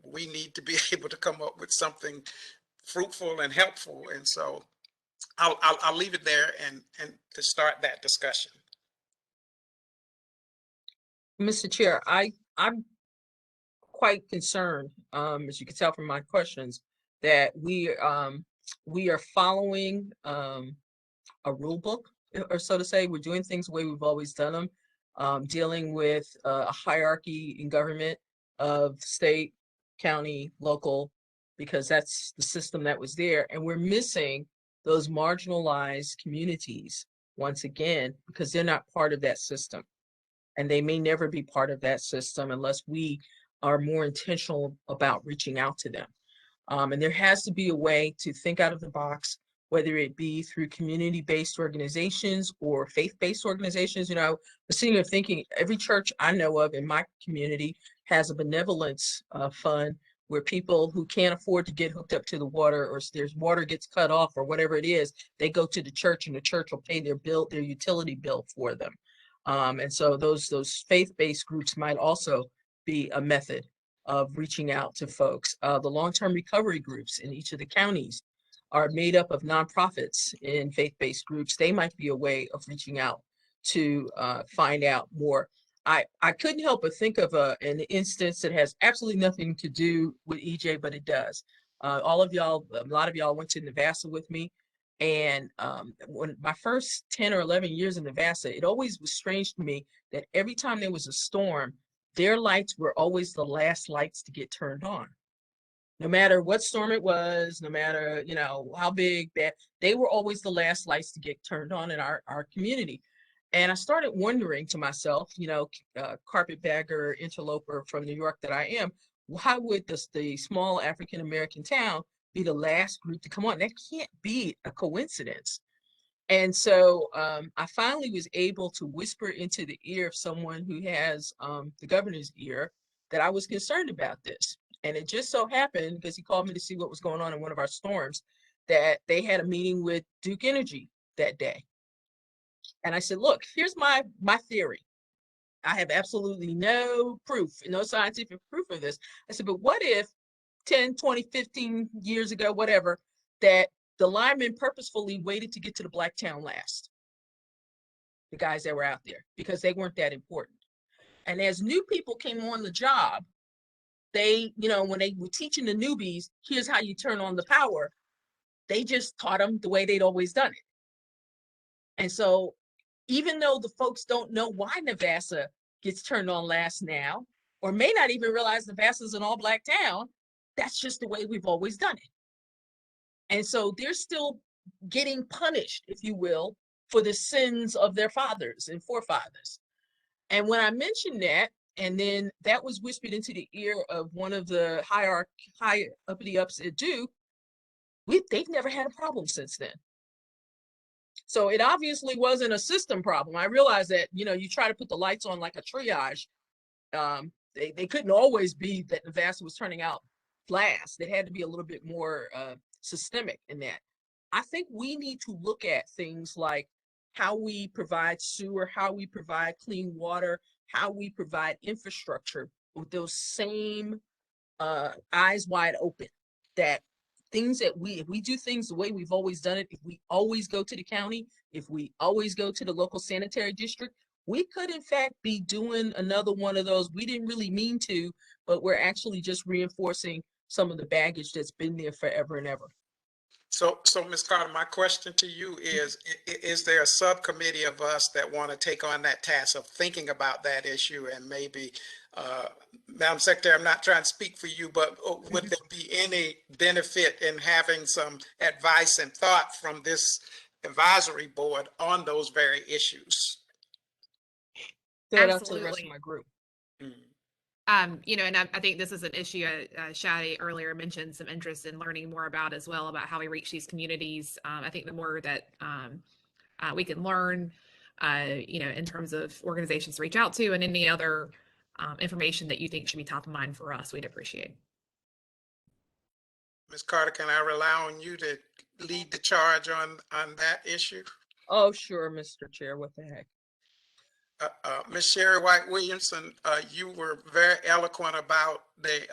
we need to be able to come up with something fruitful and helpful. And so I'll leave it there and to start that discussion. Mr. Chair, I'm quite concerned, as you can tell from my questions, that we are following a rule book, or so to say. We're doing things the way we've always done them, dealing with a hierarchy in government of state, county, local, because that's the system that was there. And we're missing those marginalized communities once again, because they're not part of that system. And they may never be part of that system unless we are more intentional about reaching out to them. And there has to be a way to think out of the box, whether it be through community-based organizations or faith-based organizations. I'm sitting here thinking every church I know of in my community has a benevolence fund where people who can't afford to get hooked up to the water, or there's water gets cut off or whatever it is, they go to the church and the church will pay their utility bill for them. And so those faith-based groups might also be a method of reaching out to folks. The long-term recovery groups in each of the counties are made up of nonprofits and faith-based groups. They might be a way of reaching out to find out more. I couldn't help but think of an instance that has absolutely nothing to do with EJ, but it does. A lot of y'all went to Nevada with me. And when my first 10 or 11 years in Nevada, it always was strange to me that every time there was a storm, their lights were always the last lights to get turned on. No matter what storm it was, no matter, how big, bad, they were always the last lights to get turned on in our community. And I started wondering to myself, carpetbagger, interloper from New York that I am, why would the small African-American town be the last group to come on? That can't be a coincidence. And so I finally was able to whisper into the ear of someone who has the governor's ear that I was concerned about this. And it just so happened, because he called me to see what was going on in one of our storms, that they had a meeting with Duke Energy that day. And I said, look, here's my theory. I have absolutely no proof, no scientific proof of this. I said, but what if 10, 20, 15 years ago, whatever, that the linemen purposefully waited to get to the black town last, the guys that were out there, because they weren't that important. And as new people came on the job, they, when they were teaching the newbies, here's how you turn on the power, they just taught them the way they'd always done it. And so even though the folks don't know why Navassa gets turned on last now, or may not even realize Navassa's an all-Black town, that's just the way we've always done it. And so they're still getting punished, if you will, for the sins of their fathers and forefathers. And when I mentioned that, and then that was whispered into the ear of one of the high uppity ups at Duke, they've never had a problem since then. So it obviously wasn't a system problem. I realize that, you try to put the lights on like a triage. They couldn't always be that Navassa was turning out last. It had to be a little bit more systemic in that. I think we need to look at things like how we provide sewer, how we provide clean water, how we provide infrastructure with those same eyes wide open. That things that if we do things the way we've always done it, if we always go to the county, if we always go to the local sanitary district, we could in fact be doing another one of those. We didn't really mean to, but we're actually just reinforcing some of the baggage that's been there forever and ever. So Ms. Carter, my question to you is there a subcommittee of us that want to take on that task of thinking about that issue? And maybe, Madam Secretary, I'm not trying to speak for you, but would there be any benefit in having some advice and thought from this advisory board on those very issues? Throw it out to the rest of Absolutely. my group. And I think this is an issue Shadi earlier mentioned some interest in learning more about as well, about how we reach these communities. I think the more that we can learn, in terms of organizations to reach out to and any other information that you think should be top of mind for us, we'd appreciate. Ms. Carter, can I rely on you to lead the charge on that issue? Oh, sure, Mr. Chair, what the heck. Ms. Sherry White Williamson, you were very eloquent about the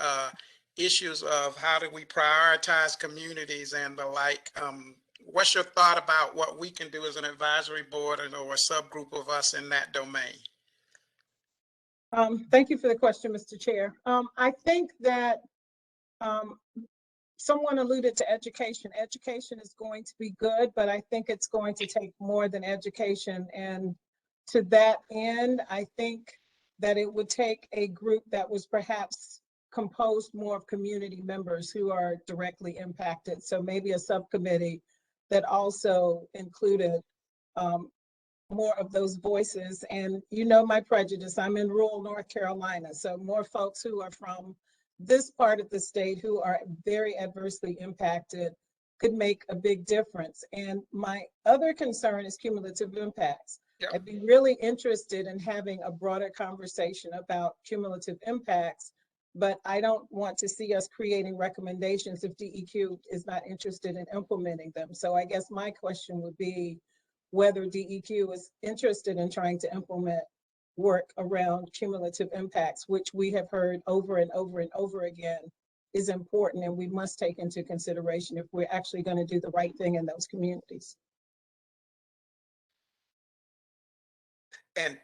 issues of how do we prioritize communities and the like. What's your thought about what we can do as an advisory board or a subgroup of us in that domain? Thank you for the question, Mr. Chair. I think that someone alluded to education. Education is going to be good, but I think it's going to take more than education. And to that end, I think that it would take a group that was perhaps composed more of community members who are directly impacted. So maybe a subcommittee that also included more of those voices. And my prejudice, I'm in rural North Carolina. So more folks who are from this part of the state who are very adversely impacted could make a big difference. And my other concern is cumulative impacts. Yep. I'd be really interested in having a broader conversation about cumulative impacts, but I don't want to see us creating recommendations if DEQ is not interested in implementing them. So I guess my question would be whether DEQ is interested in trying to implement work around cumulative impacts, which we have heard over and over and over again is important and we must take into consideration if we're actually going to do the right thing in those communities. And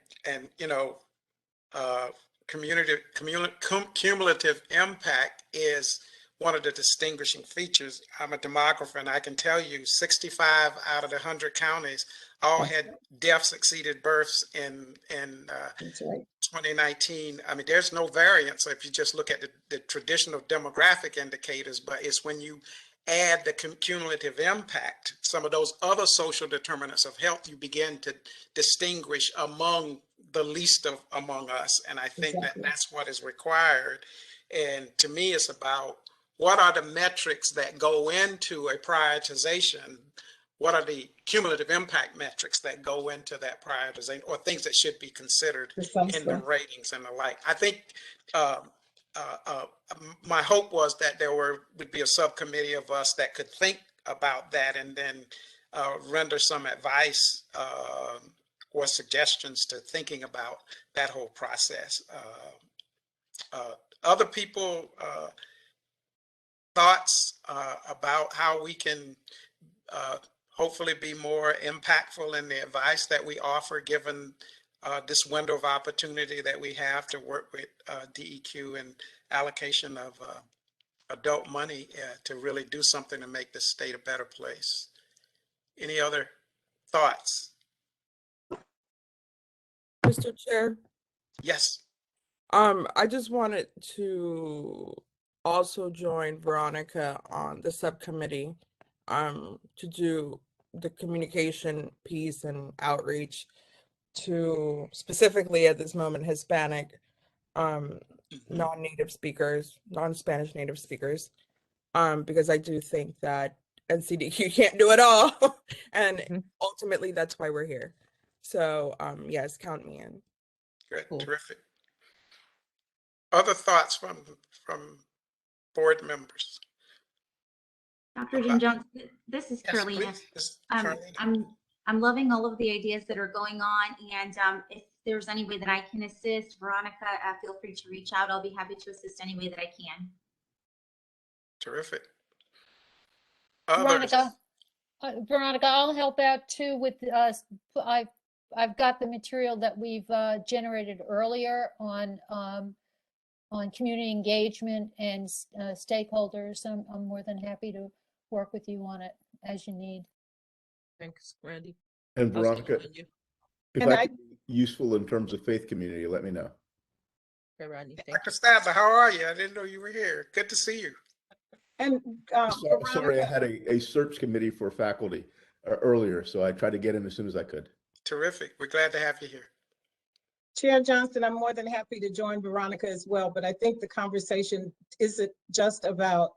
cumulative impact is one of the distinguishing features. I'm a demographer and I can tell you 65 out of the 100 counties all had deaths exceeded births in 2019. I mean, there's no variance if you just look at the traditional demographic indicators, but it's when you add the cumulative impact, some of those other social determinants of health, you begin to distinguish among the least of among us. And I think that that's what is required. And to me, it's about what are the metrics that go into a prioritization? What are the cumulative impact metrics that go into that prioritization or things that should be considered in the ratings and the like? I think my hope was that there would be a subcommittee of us that could think about that and then render some advice or suggestions to thinking about that whole process. Other people, thoughts about how we can hopefully be more impactful in the advice that we offer, given this window of opportunity that we have to work with DEQ and allocation of adult money to really do something to make this state a better place. Any other thoughts? Mr. Chair, Yes. I just wanted to also join Veronica on the subcommittee, to do the communication piece and outreach to specifically at this moment Hispanic, non-native speakers, non-Spanish native speakers, because I do think that NCDQ can't do it all, and ultimately that's why we're here. So, yes, count me in. Good. Cool. Terrific. Other thoughts from board members? Dr. Jim Johnson, this is Yes, Carolina. please. Ms. Carolina. I'm loving all of the ideas that are going on, and if there's any way that I can assist, Veronica, feel free to reach out. I'll be happy to assist any way that I can. Terrific. Others? Veronica, I'll help out too with, I've got the material that we've generated earlier on community engagement and stakeholders. I'm more than happy to work with you on it as you need. Thanks, Randy. And I'll send Veronica, it on you. if And I can be useful in terms of faith community, let me know. Okay, Rodney, thank Dr. you. Stabler, how are you? I didn't know you were here. Good to see you. And Sorry, I Veronica, had a search committee for faculty earlier, so I tried to get in as soon as I could. Terrific. We're glad to have you here. Chair Johnson, I'm more than happy to join Veronica as well, but I think the conversation isn't just about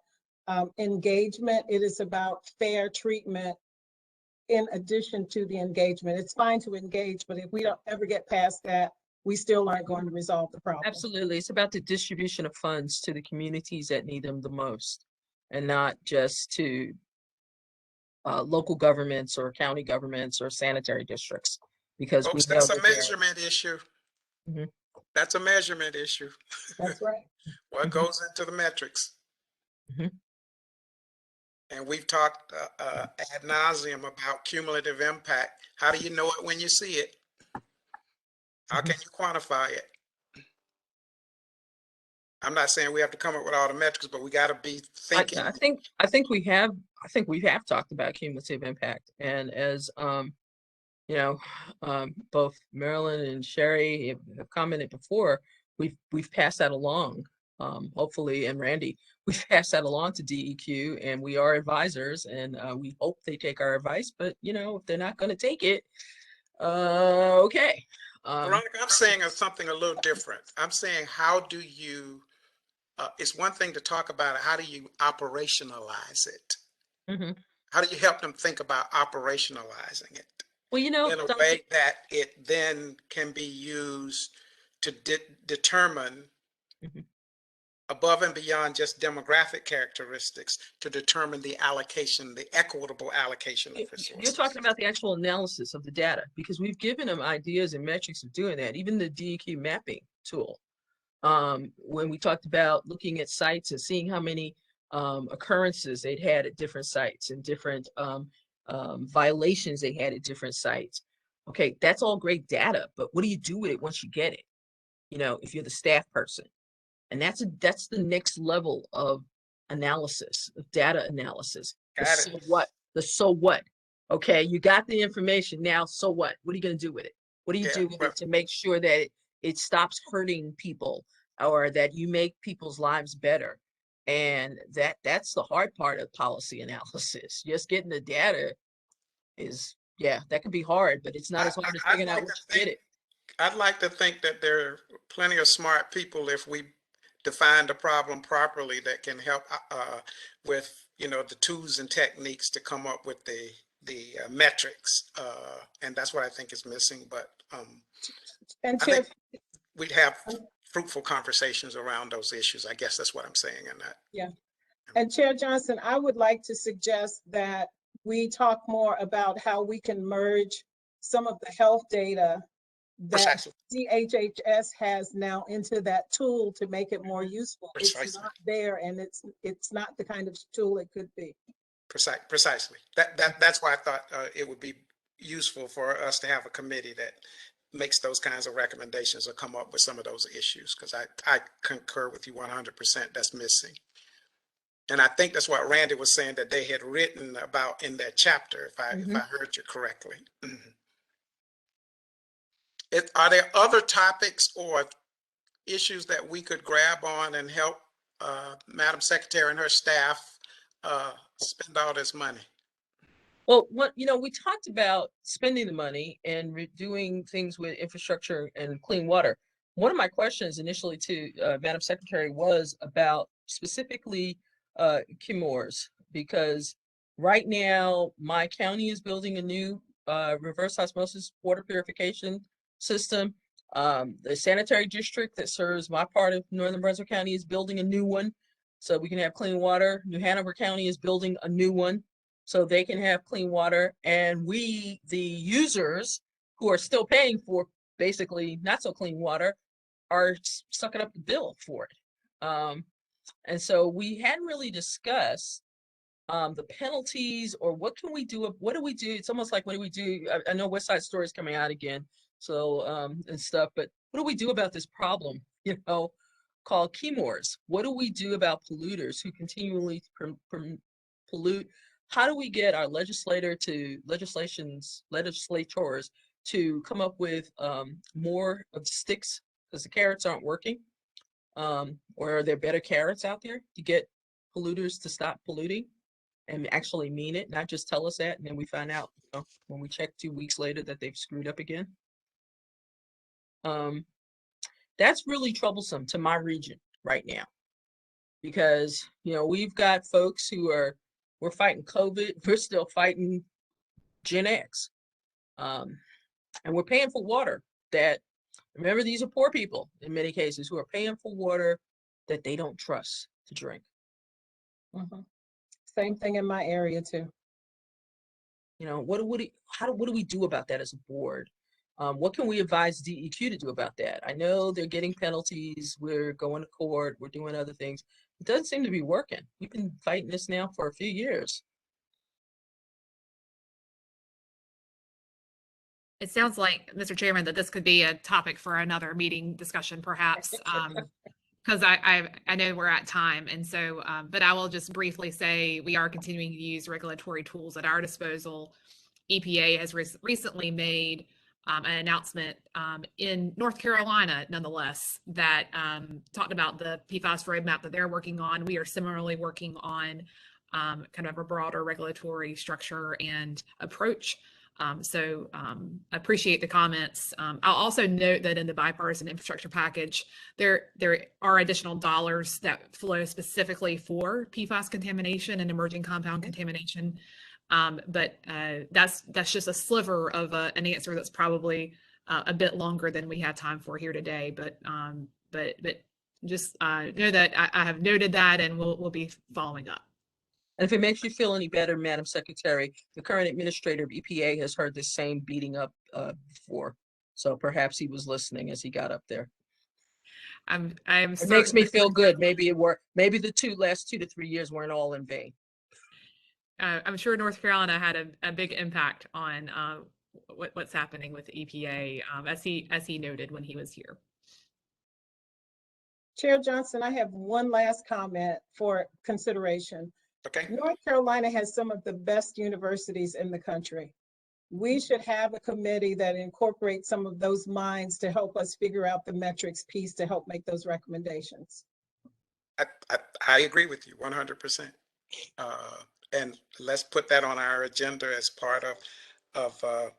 engagement. It is about fair treatment in addition to the engagement. It's fine to engage, but if we don't ever get past that, we still aren't going to resolve the problem. Absolutely. It's about the distribution of funds to the communities that need them the most, and not just to local governments or county governments or sanitary districts, because we Folks, know that's a that they're- measurement issue. Mhm. That's a measurement issue. That's right. What goes into the metrics? Mhm. And we've talked ad nauseum about cumulative impact. How do you know it when you see it? How can you quantify it? I'm not saying we have to come up with all the metrics, but we got to be thinking. I think we have talked about cumulative impact, and as both Marilyn and Sherry have commented before, we've passed that along. Hopefully, and Randy, we've passed that along to DEQ, and we are advisors, and we hope they take our advice. But if they're not going to take it, okay. Veronica, I'm saying something a little different. I'm saying, how do you? It's one thing to talk about it. How do you operationalize it? Mhm. How do you help them think about operationalizing it? Well, in a way that it then can be used to determine Mhm. above and beyond just demographic characteristics, to determine the allocation, the equitable allocation of resources. You're talking about the actual analysis of the data, because we've given them ideas and metrics of doing that, even the DEQ mapping tool. When we talked about looking at sites and seeing how many occurrences they'd had at different sites and different violations they had at different sites. Okay, that's all great data, but what do you do with it once you get it? If you're the staff person, and that's the next level of analysis, of data analysis. Got it. The so what? Okay, you got the information now. So what? What are you going to do with it? What do you do with it to make sure that it stops hurting people, or that you make people's lives better? And that's the hard part of policy analysis. Just getting the data that can be hard, but it's not as hard as figuring out what you get it. I'd like to think that there are plenty of smart people, if we define the problem properly, that can help with the tools and techniques to come up with the metrics, and that's what I think is missing. But And I Chair, think we'd have fruitful conversations around those issues. I guess that's what I'm saying in that. yeah. And Chair Johnson, I would like to suggest that we talk more about how we can merge some of the health data that DHHS has now into that tool to make it more useful. Precisely. It's not there, and it's not the kind of tool it could be. Precisely. That's why I thought it would be useful for us to have a committee that makes those kinds of recommendations or come up with some of those issues, because I concur with you 100%. That's missing. And I think that's what Randy was saying, that they had written about in that chapter, if I heard you correctly. Are there other topics or issues that we could grab on and help Madam Secretary and her staff spend all this money? Well, we talked about spending the money and doing things with infrastructure and clean water. One of my questions initially to Madam Secretary was about specifically Chemours, because right now my county is building a new reverse osmosis water purification system. The sanitary district that serves my part of Northern Brunswick County is building a new one so we can have clean water. New Hanover County is building a new one so they can have clean water. And we, the users who are still paying for basically not so clean water, are sucking up the bill for it. And so we hadn't really discussed the penalties or what can we do? What do we do? It's almost like, what do we do? I know West Side Story is coming out again, so and stuff, but what do we do about this problem, called Chemours? What do we do about polluters who continually pollute? How do we get our legislators to come up with more of the sticks, because the carrots aren't working? Or are there better carrots out there to get polluters to stop polluting and actually mean it, not just tell us that, and then we find out when we check 2 weeks later that they've screwed up again? That's really troublesome to my region right now, because we've got folks who we're fighting COVID, we're still fighting Gen X, and we're paying for water that, remember, these are poor people in many cases who are paying for water that they don't trust to drink. Same thing in my area too. What do we do about that as a board? What can we advise DEQ to do about that? I know they're getting penalties, we're going to court, we're doing other things. It doesn't seem to be working. We've been fighting this now for a few years. It sounds like, Mr. Chairman, that this could be a topic for another meeting discussion, perhaps, because I know we're at time. And so, but I will just briefly say we are continuing to use regulatory tools at our disposal. EPA has recently made an announcement in North Carolina, nonetheless, that talked about the PFAS roadmap that they're working on. We are similarly working on kind of a broader regulatory structure and approach. So I appreciate the comments. I'll also note that in the bipartisan infrastructure package, there are additional dollars that flow specifically for PFAS contamination and emerging compound contamination. But that's just a sliver of an answer that's probably a bit longer than we had time for here today. But just know that I have noted that, and we'll be following up. And if it makes you feel any better, Madam Secretary, the current administrator of EPA has heard the same beating up before. So perhaps he was listening as he got up there. It makes me feel good. Maybe it worked. Maybe the last 2 to 3 years weren't all in vain. I'm sure North Carolina had a big impact on what's happening with EPA, as he noted when he was here. Chair Johnson, I have one last comment for consideration. Okay. North Carolina has some of the best universities in the country. We should have a committee that incorporates some of those minds to help us figure out the metrics piece to help make those recommendations. I agree with you 100%. And let's put that on our agenda as part of our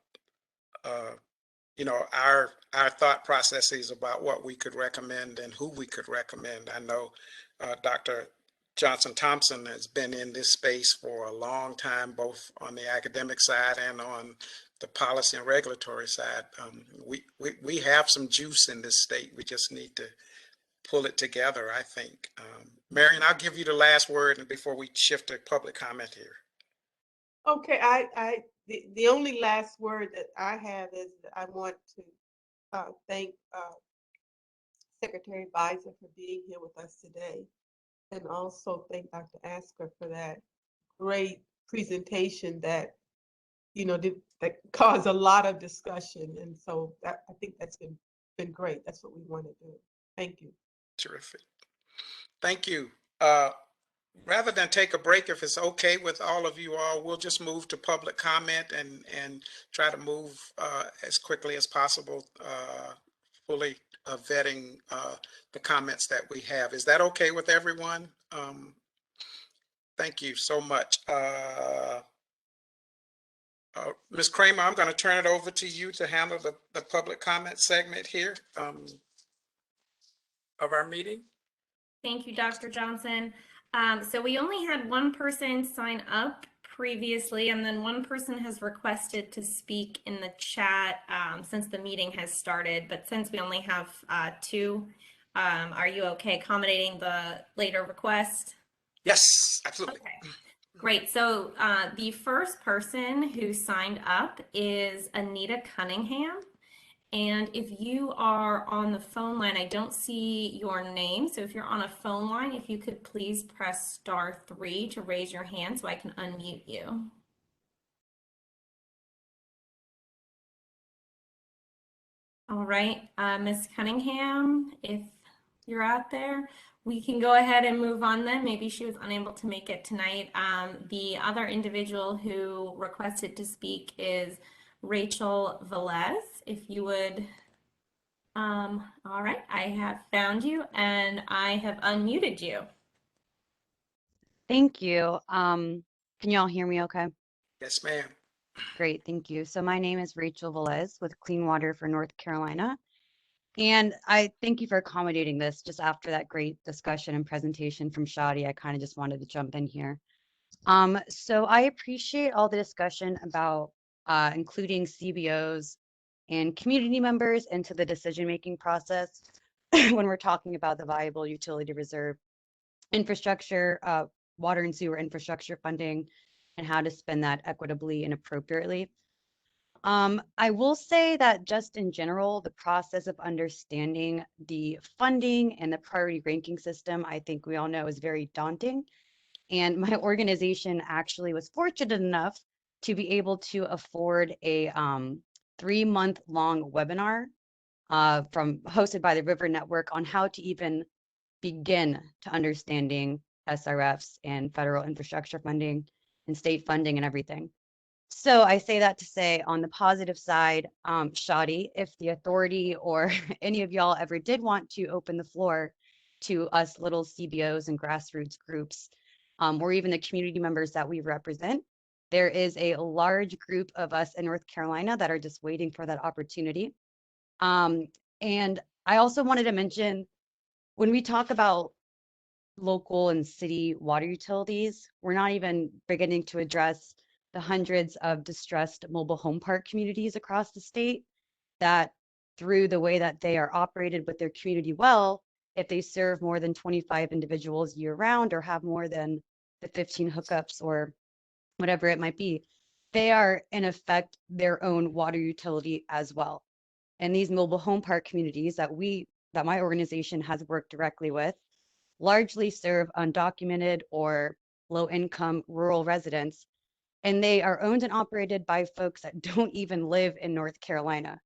thought processes about what we could recommend and who we could recommend. I know Dr. Johnson Thompson has been in this space for a long time, both on the academic side and on the policy and regulatory side. We have some juice in this state. We just need to pull it together, I think. Marion, I'll give you the last word before we shift to public comment here. Okay, the only last word that I have is that I want to thank Secretary Beiser for being here with us today, and also thank Dr. Asker for that great presentation that that caused a lot of discussion, and so I think that's been great. That's what we want to do. Thank you. Terrific. Thank you. Rather than take a break, if it's okay with all of you all, we'll just move to public comment and try to move as quickly as possible, fully vetting the comments that we have. Is that okay with everyone? Thank you so much. Ms. Kramer, I'm going to turn it over to you to handle the public comment segment here of our meeting. Thank you, Dr. Johnson. So we only had one person sign up previously, and then one person has requested to speak in the chat since the meeting has started. But since we only have two, are you okay accommodating the later request? Yes, absolutely. Okay, great. So the first person who signed up is Anita Cunningham. And if you are on the phone line, I don't see your name. So if you're on a phone line, if you could please press *3 to raise your hand so I can unmute you. All right, Ms. Cunningham, if you're out there, we can go ahead and move on then. Maybe she was unable to make it tonight. The other individual who requested to speak is Rachel Velez. If you would, all right, I have found you and I have unmuted you. Thank you. Can you all hear me okay? Yes, ma'am. Great, thank you. So my name is Rachel Velez with Clean Water for North Carolina. And I thank you for accommodating this just after that great discussion and presentation from Shadi. I kind of just wanted to jump in here. So I appreciate all the discussion about including CBOs and community members into the decision-making process when we're talking about the viable utility reserve infrastructure, water and sewer infrastructure funding, and how to spend that equitably and appropriately. I will say that just in general, the process of understanding the funding and the priority ranking system, I think we all know is very daunting. And my organization actually was fortunate enough to be able to afford a 3-month-long webinar hosted by the River Network on how to even begin to understanding SRFs and federal infrastructure funding and state funding and everything. So I say that to say, on the positive side, Shadi, if the authority or any of y'all ever did want to open the floor to us little CBOs and grassroots groups, or even the community members that we represent, there is a large group of us in North Carolina that are just waiting for that opportunity. And I also wanted to mention, when we talk about local and city water utilities, we're not even beginning to address the hundreds of distressed mobile home park communities across the state that, through the way that they are operated with their community well, if they serve more than 25 individuals year round or have more than the 15 hookups or whatever it might be, they are in effect their own water utility as well. And these mobile home park communities that my organization has worked directly with largely serve undocumented or low-income rural residents, and they are owned and operated by folks that don't even live in North Carolina.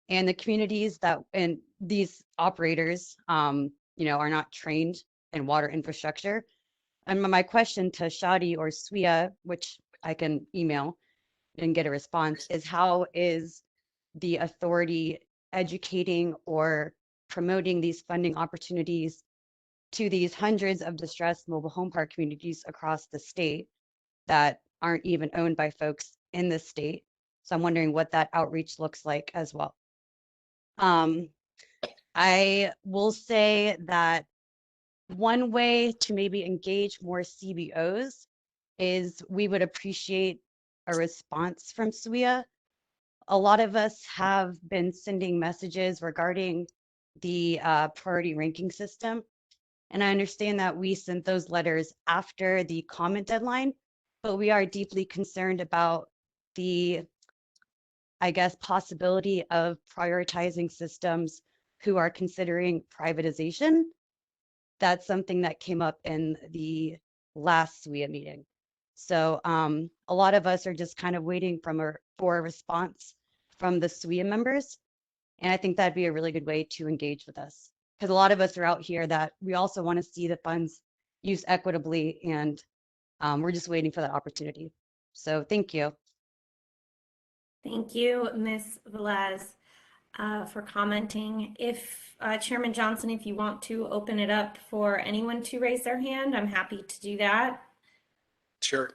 And the communities and these operators, are not trained in water infrastructure. And my question to Shadi or Swia, which I can email and get a response, is how is the authority educating or promoting these funding opportunities to these hundreds of distressed mobile home park communities across the state that aren't even owned by folks in the state? So I'm wondering what that outreach looks like as well. I will say that one way to maybe engage more CBOs is we would appreciate a response from SWIA. A lot of us have been sending messages regarding the priority ranking system. And I understand that we sent those letters after the comment deadline, but we are deeply concerned about the, I guess, possibility of prioritizing systems who are considering privatization. That's something that came up in the last SWIA meeting. So a lot of us are just kind of waiting for a response from the SWIA members. And I think that'd be a really good way to engage with us, because a lot of us are out here that we also want to see the funds used equitably, and we're just waiting for that opportunity. So thank you. Thank you, Ms. Velez, for commenting. If Chairman Johnson, if you want to open it up for anyone to raise their hand, I'm happy to do that. Sure.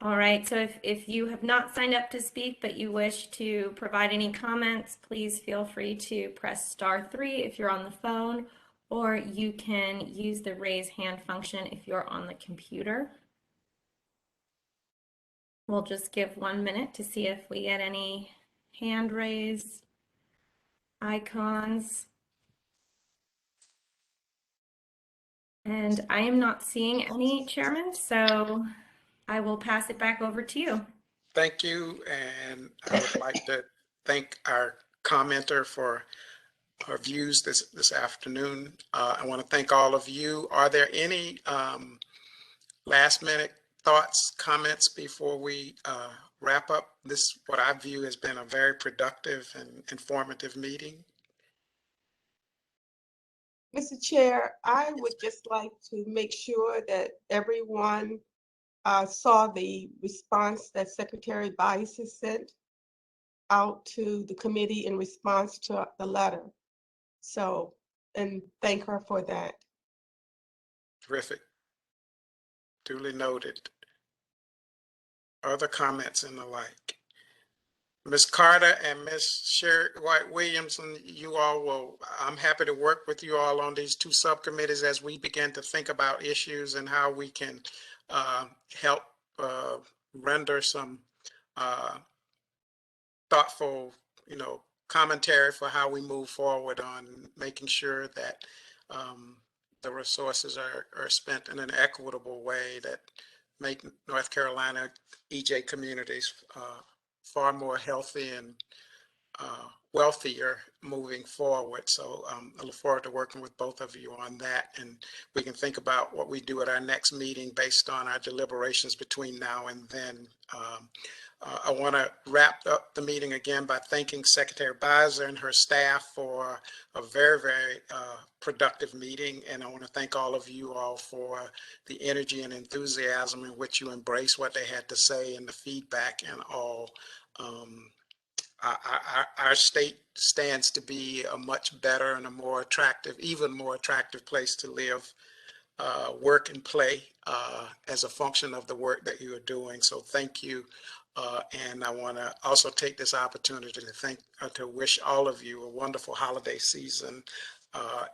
All right, so if you have not signed up to speak, but you wish to provide any comments, please feel free to press *3 if you're on the phone, or you can use the raise hand function if you're on the computer. We'll just give 1 minute to see if we get any hand raised icons. And I am not seeing any, Chairman, so I will pass it back over to you. Thank you, and I would like to thank our commenter for her views this afternoon. I want to thank all of you. Are there any last minute thoughts, comments before we wrap up this, what I view has been a very productive and informative meeting? Mr. Chair, I would just like to make sure that everyone saw the response that Secretary Bice has sent out to the committee in response to the letter. So, and thank her for that. Terrific. Duly noted. Other comments and the like? Ms. Carter and Ms. Sherry White Williamson, you all will, I'm happy to work with you all on these 2 subcommittees as we begin to think about issues and how we can help render some thoughtful, commentary for how we move forward on making sure that the resources are spent in an equitable way that make North Carolina EJ communities far more healthy and wealthier moving forward. So I look forward to working with both of you on that, and we can think about what we do at our next meeting based on our deliberations between now and then. I want to wrap up the meeting again by thanking Secretary Bizer and her staff for a very, very productive meeting. And I want to thank all of you all for the energy and enthusiasm in which you embrace what they had to say and the feedback and all. Our state stands to be a much better and a more attractive, even more attractive place to live, work and play as a function of the work that you are doing. So thank you. And I want to also take this opportunity to wish all of you a wonderful holiday season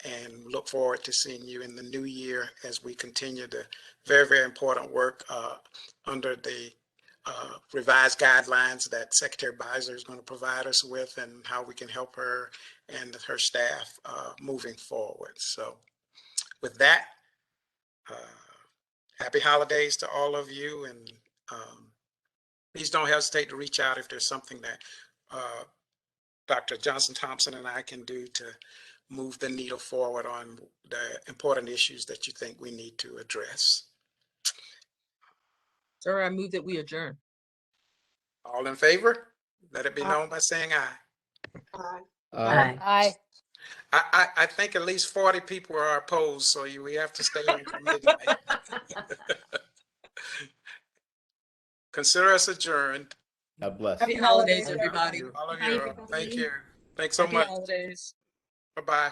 and look forward to seeing you in the new year as we continue the very, very important work under the revised guidelines that Secretary Bizer is going to provide us with, and how we can help her and her staff moving forward. So with that, happy holidays to all of you, and please don't hesitate to reach out if there's something that Dr. Johnson Thompson and I can do to move the needle forward on the important issues that you think we need to address. Sir, I move that we adjourn. All in favor? Let it be known by saying aye. Aye. I think at least 40 people are opposed, so we have to stay on to midnight. Consider us adjourned. God bless. Happy holidays, everybody. All of Bye, you. everybody. Thank you. Thanks so Happy much. holidays. Bye-bye.